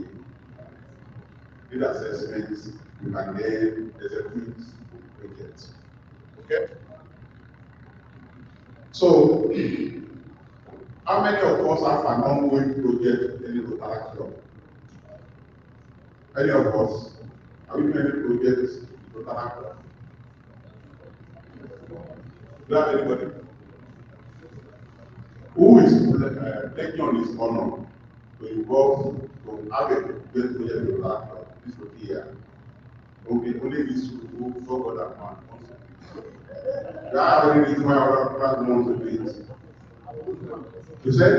S5: need assessments, you can then execute the project. Okay? So, how many of us have an ongoing project in the Rotary Club? Any of us? Have we made any projects in the Rotary Club? Do you have anybody? Who is taking on his honor to involve, to have a great project in the Rotary Club this year? Okay, only these two who talk about that man. Do I have any reason why other people want to do it? You said?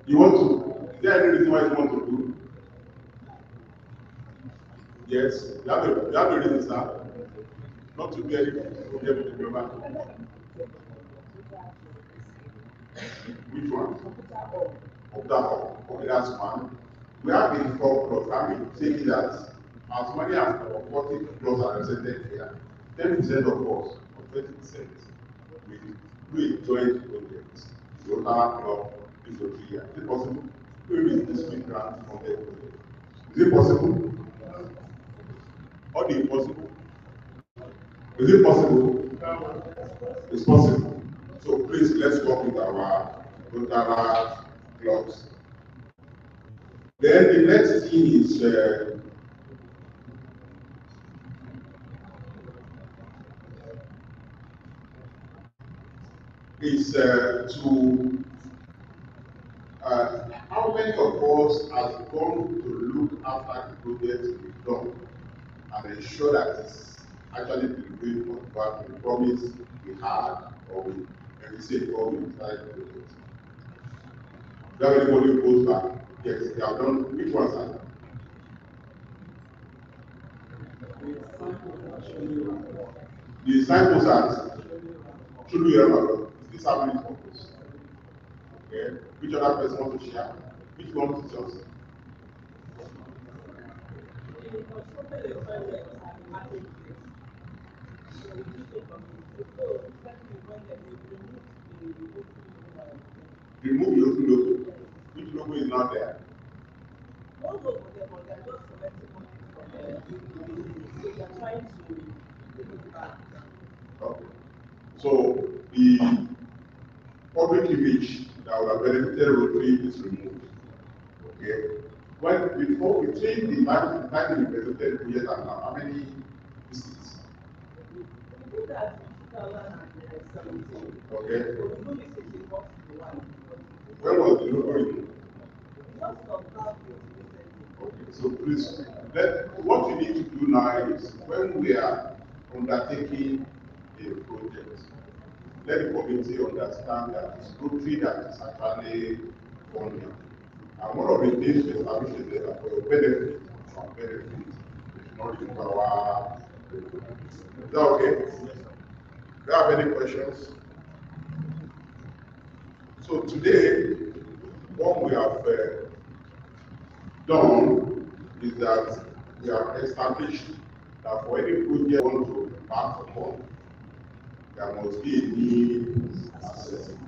S5: You want to? Is there any reason why you want to do? Yes. You have a reason, sir. Not to get it with the member. Which one? Of that one. Okay, that's one. We have been 4 plus. I mean, saying that as many as 40 plus are represented here, 10% of us, or 20%, we do a joint project. The Rotary Club is here. Is it possible? Maybe this week grant from the project. Is it possible? Or the impossible? Is it possible? It's possible. So please, let's work with our Rotary clubs. Then the next thing is to how many of us have gone to look after the project we've done and ensure that it's actually delivering what the promise we had, or we said before we started the project? Do you have anybody who goes back? Yes, they have done. Which ones are? The disciples are should we remember? Is this happening purpose? Okay. Which other person wants to share? Which one is just? Remove your logo. Which logo is not there? Okay. So the public image that would have benefited Rotary is removed. Okay. When before we change the time we presented project and how many visits? Okay. When was the logo removed? Okay, so please, what you need to do now is when we are undertaking a project, let the community understand that it's Rotary that is actually funding. And one of the things we establish is that for your benefit, our benefit, we should not remove our. Is that okay? Do you have any questions? So today, what we have done is that we have established that for any project you want to embark upon, there must be a need assessment.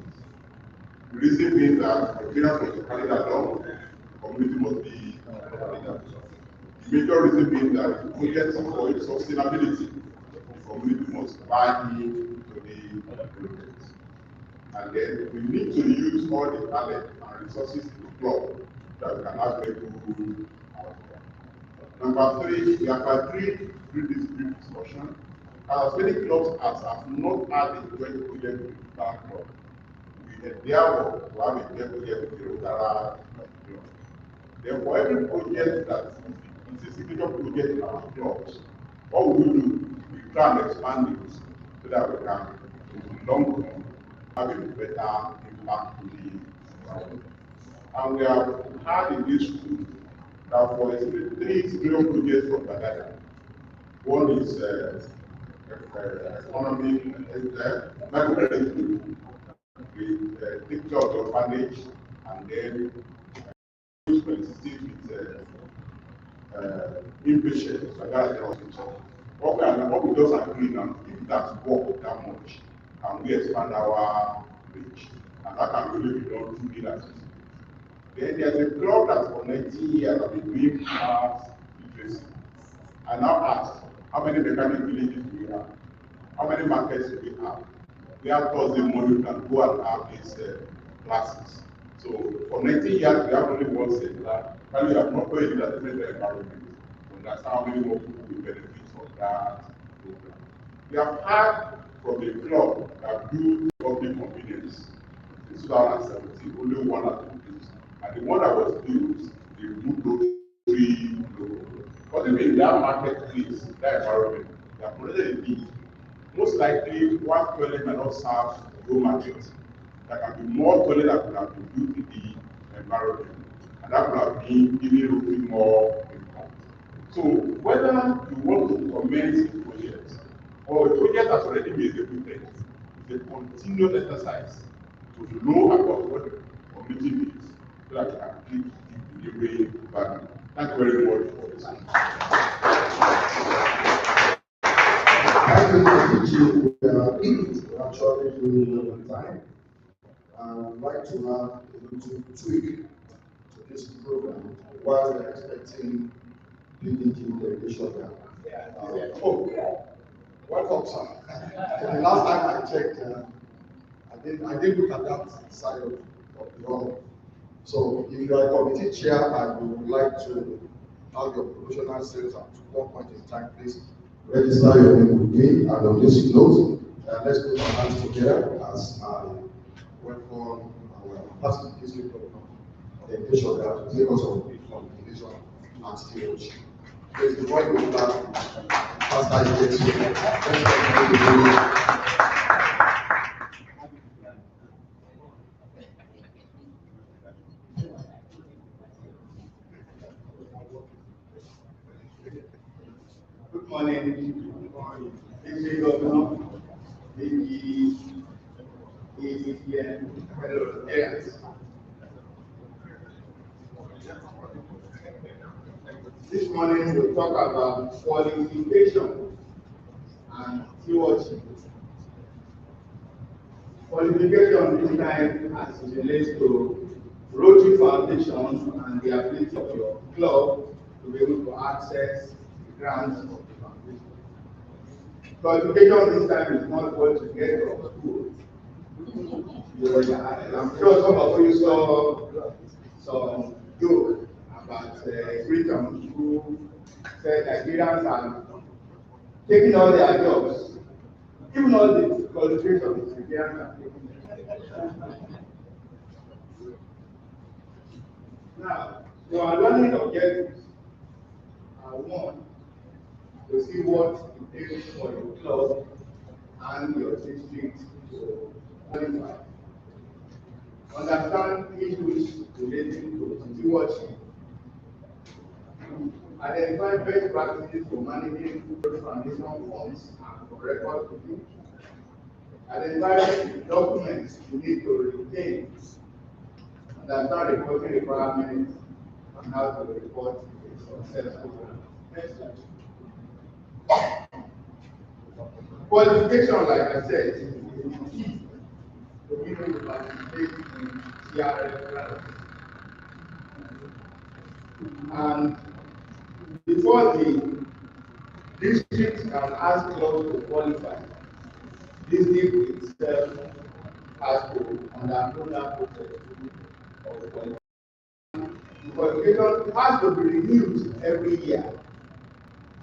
S5: The reason being that the clearance was carried along, community must be the major reason being that projects for its sustainability, the community must buy into the project. And then we need to use all the talent and resources in the club that we can have a good outcome. Number three, we have agreed through this brief discussion. As many clubs as have not had a joint project with that club, we endeavor to have a joint project with the Rotary club. Then for every project that is a significant project in our clubs, what we do, we try and expand it so that we can, in the long run, have a better impact to the environment. And we have had in this school that for three significant projects from Ikeja. One is economic microcredit with picture of the orphanage, and then specific with inpatients like that in the hospital. What we just agree now, if that's work that much, can we expand our reach? And that can really be done through leadership. Then there's a club that for 19 years have been doing arts literacy. I now ask, how many mechanic villages do we have? How many markets do we have? We have Thursday morning can go and have these classes. So for 19 years, we have only one center, and we have not going to that environment. And that's how many more people will benefit from that program. We have had from a club that built public convenience in 2017, only one at the place. And the one that was built, they moved those three local. But even in that marketplace, that environment, they have already been. Most likely, one toilet may not serve the whole market. There can be more toilets that could have been built in the environment, and that could have been giving Rotary more impact. So, whether you want to commence a project or a project that's already been executed, it's a continuous exercise to know about what the community needs so that you can keep delivering value. Thank you very much for this.
S2: Thank you, we are actually doing over time. I would like to have a little tweak to this program while we're expecting PDG delegation. Welcome, sir. The last time I checked, I didn't look at that side of the hall. So if you are a committee chair, I would like to have your promotional sales at one point in time, please. Register your name with me, and on this note, let's put our hands together as I welcome our pastor district of the education that will take us on communication and stewardship. Please, before you start, Pastor Ikeja,
S4: Good morning, District Governor, ACPN, fellow Rotarians. This morning we'll talk about qualification and stewardship. Qualification this time as it relates to Rotary Foundation and the ability of your club to be able to access the grants of the foundation. Qualification this time is not what you get from school. I'm sure some of you saw some joke about Britain who said Nigerians are taking all their jobs, even all the qualifications Nigerians are taking. Now, your learning objectives are one, to see what it takes for your club and your district to qualify. Understand issues relating to stewardship. Identify best practices for managing foundation funds and for record keeping. Identify documents you need to retain. Understand reporting requirements and how to report a successful program. Next slide. Qualification, like I said, is the key to being able to participate in G.R.A. grants. And before the district can ask clubs to qualify, district itself has to undergo that process of qualifying. The qualification has to be renewed every year.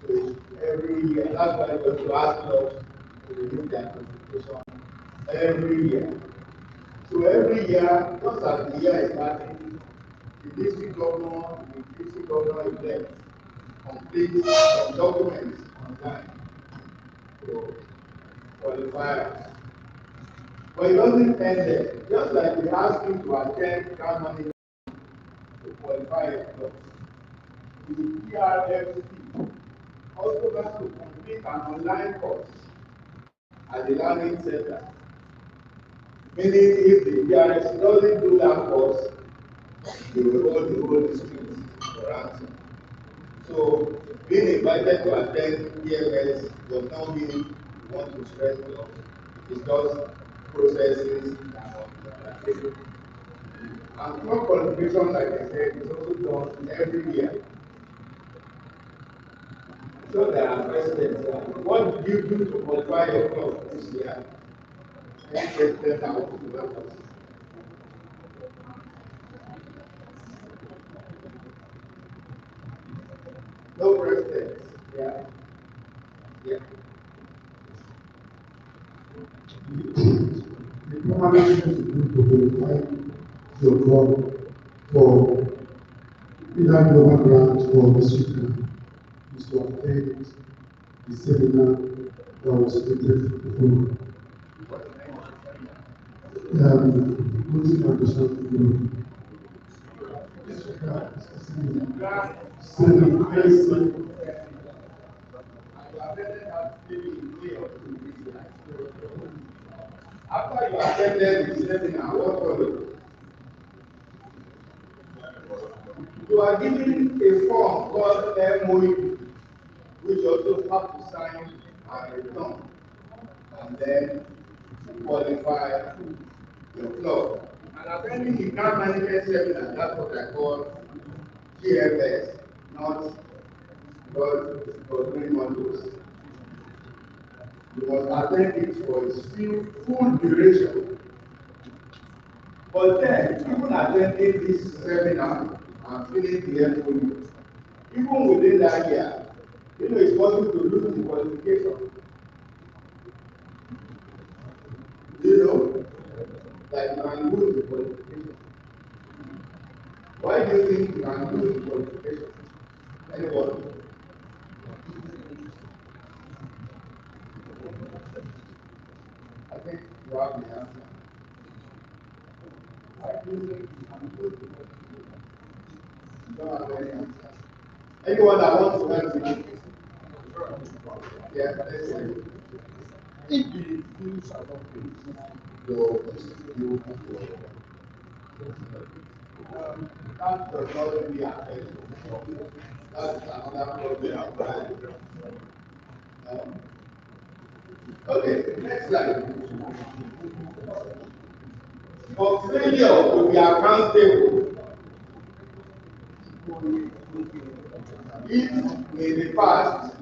S4: So every year, that's why we have to ask clubs to renew their qualification every year. So every year, just as the year is starting, the district governor elect complete some documents online to qualifiers. But it doesn't end there. Just like we ask you to attend Germany to qualify a club, the G.R.A also has to complete an online course at the learning center. Meaning, if the G.R.A doesn't do that course, they will hold the whole district for ransom. So, being invited to attend PFS does not mean you want to stress clubs. It's just processes that must be undertaken. And club qualification, like I said, is also done every year. So there are precedents. What did you do to qualify your club this year? Any president that wants to help us? No presidents. Yeah. Yeah.
S2: The primary thing to qualify your club for either global grant or district grant is to attend the seminar that was created before. Rotary Foundation Seminar.
S4: After you attended the seminar, what followed? You are given a form called MOU, which you also have to sign and return, and then qualify your club. And attending the grant management seminar, that's what I call GFS, not because for doing one those. You must attend it for its full duration. But then, even attending this seminar and filling the MOU, even within that year, it's possible to lose the qualification. Like you can lose the qualification. Why do you think you can lose the qualification? Anyone? I think you have the answer. Why do you think you can lose the qualification? You don't have any answer. Anyone that wants to help me? Yeah, let's say.
S2: If the fees are not paid, your district will
S4: That does not really affect you. That's another problem. Okay, next slide. For failure to be accountable, if in the past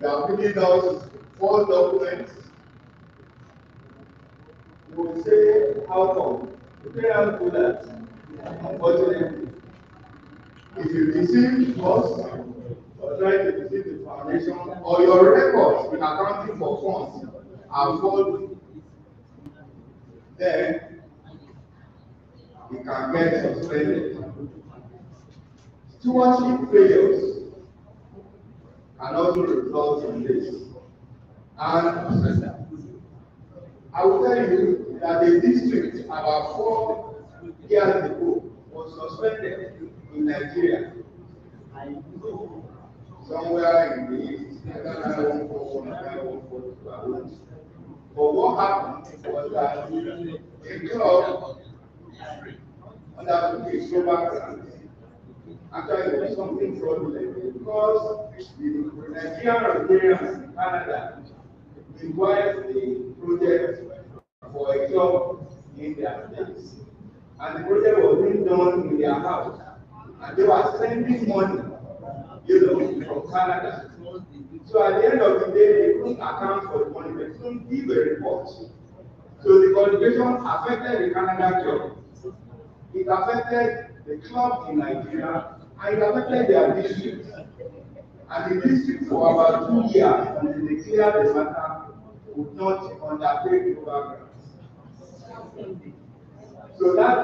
S4: you have given us 4 documents, you will say, how come? You can't do that. Unfortunately, if you deceive us or try to deceive the foundation, or your records in accounting for funds are faulty, then you can get suspended. Stewardship failures can also result in this. And I will tell you that the district about 4 years ago was suspended in Nigeria. Somewhere in the east, but what happened was that a club undertook a global grant. Actually, it was something fraudulent because the Nigerian Rotarians in Canada required the project for a club in their place. And the project was being done in their house. and they were sending money, from Canada. So at the end of the day, they couldn't account for the money, they couldn't give a report. So the qualification affected the Canada club. It affected the club in Nigeria, and it affected their district. And the district for about 2 years, until they cleared the matter, would not undertake global grants. So that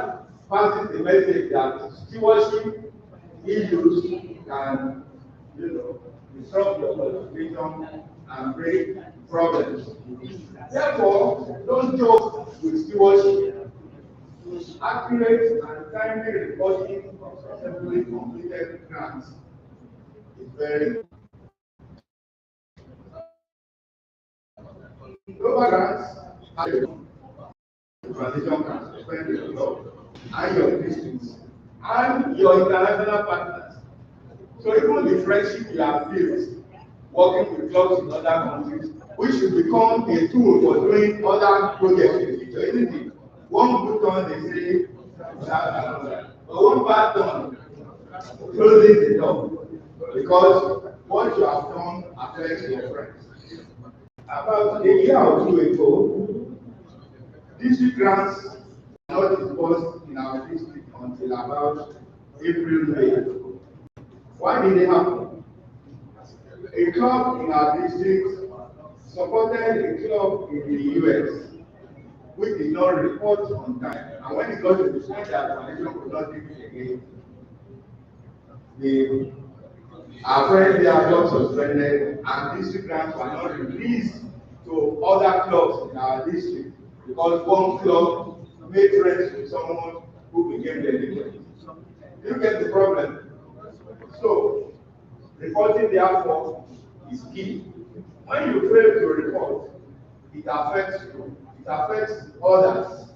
S4: passes the message that stewardship issues can, disrupt your qualification and create problems. Therefore, don't joke with stewardship. Accurate and timely reporting of successfully completed grants is very important. Global grants are the transition can suspend your club and your districts and your international partners. So even the friendship you have built working with clubs in other countries, which should become a tool for doing other projects in the future, isn't it? One good turn, they say, but one bad turn closes the door, because what you have done affects your friends. About a year or two ago, district grants were not disbursed in our district until about April, May. Why did it happen? A club in our district supported a club in the US, which did not report on time. And when it got to the point that foundation could not do it again, our friends there got suspended, and district grants were not released to other clubs in our district because one club made friends with someone who became delinquent. You get the problem. So, reporting therefore is key. When you fail to report, it affects you, it affects others,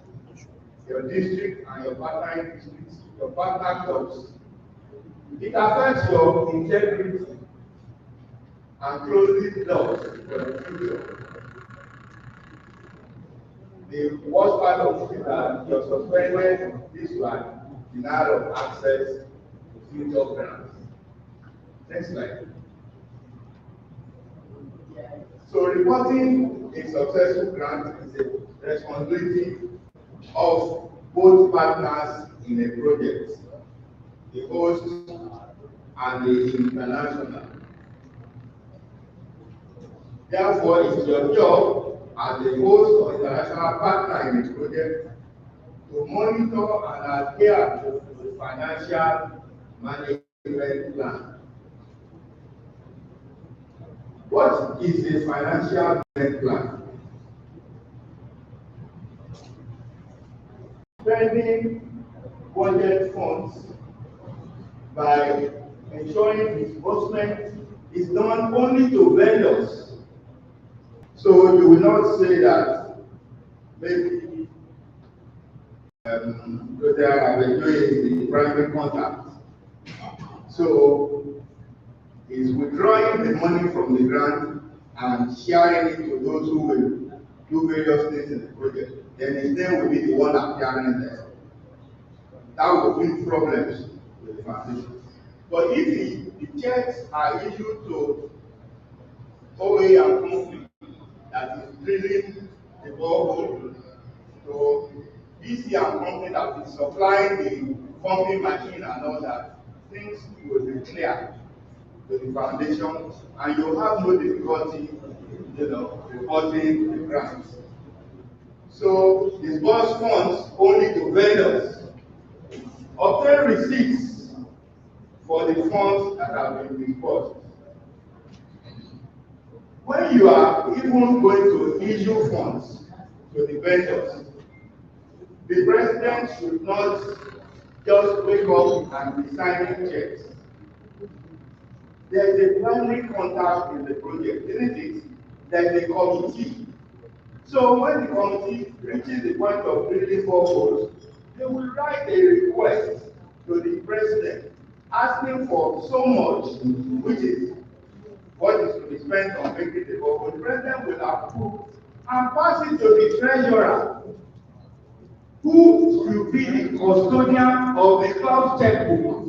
S4: your district and your partner districts, your partner clubs. It affects your integrity and closes doors for the future. The worst part of it is that you're suspended this one, denial of access to future grants. Next slide. So reporting a successful grant is a responsibility of both partners in a project, the host and the international. Therefore, it's your job as the host or international partner in a project to monitor and adhere to the financial management plan. What is a financial management plan? Spending budget funds by ensuring disbursement is done only to vendors. So you will not say that maybe Abiodun is the primary contact. So is withdrawing the money from the grant and sharing it to those who will do various things in the project. Then his name will be the one appearing there. That will bring problems with the foundation. But if the checks are issued to OA and company that is drilling the borehole, to BC and company that is supplying the pumping machine and all that, things will be clear to the foundation, and you have no difficulty, reporting the grants. So disburse funds only to vendors. Obtain receipts for the funds that have been disbursed. When you are even going to issue funds to the vendors, the president should not just wake up and be signing checks. There is a primary contact in the project, isn't it? There is a committee. So when the committee reaches the point of drilling boreholes, they will write a request to the president asking for so much, which is what is to be spent on making the borehole. The president will approve and pass it to the treasurer, who will be the custodian of the club checkbook.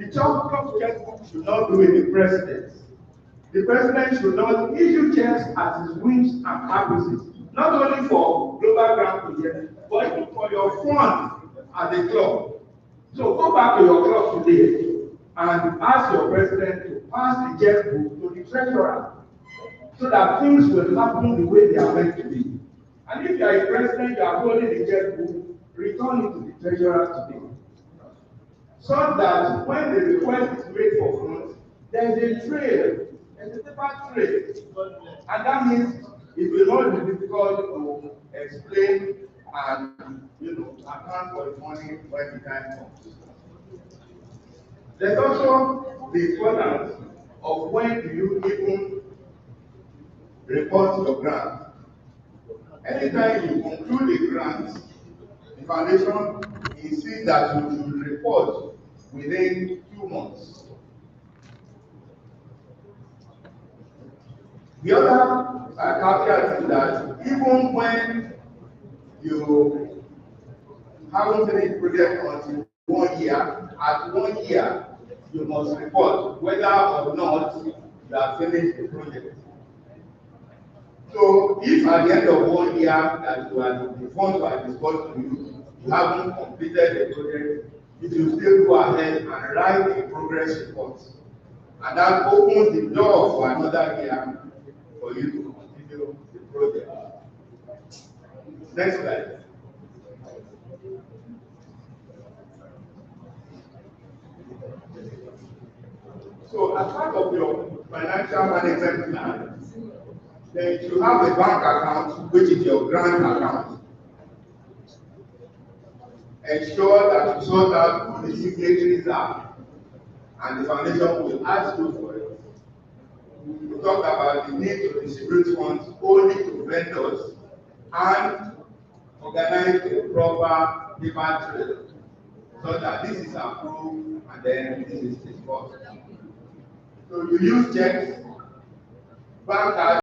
S4: The church checkbook should not be with the president. The president should not issue checks at his whims and caprices, not only for global grant projects, but even for your fund at the club. So go back to your club today and ask your president to pass the checkbook to the treasurer so that things will happen the way they are meant to be. And if you are a president, you are holding the checkbook, return it to the treasurer today. So that when the request is made for funds, there is a trail, there's a paper trail. And that means it will not be difficult to explain and account for the money when the time comes. There's also the importance of when do you even report your grant. Anytime you conclude a grant, the foundation insists that you should report within 2 months. The other caveat is that even when you haven't finished project until 1 year, at 1 year, you must report whether or not you have finished the project. So if at the end of 1 year that the funds were disbursed to you, you haven't completed the project, you should still go ahead and write a progress report. And that opens the door for another year for you to continue the project. Next slide. So as part of your financial management plan, then you have a bank account, which is your grant account. Ensure that you sort out who the signatories are, and the foundation will ask you for it. We talk about the need to distribute funds only to vendors and organize a proper paper trail so that this is approved and then this is disbursed. So you use checks, bank cards.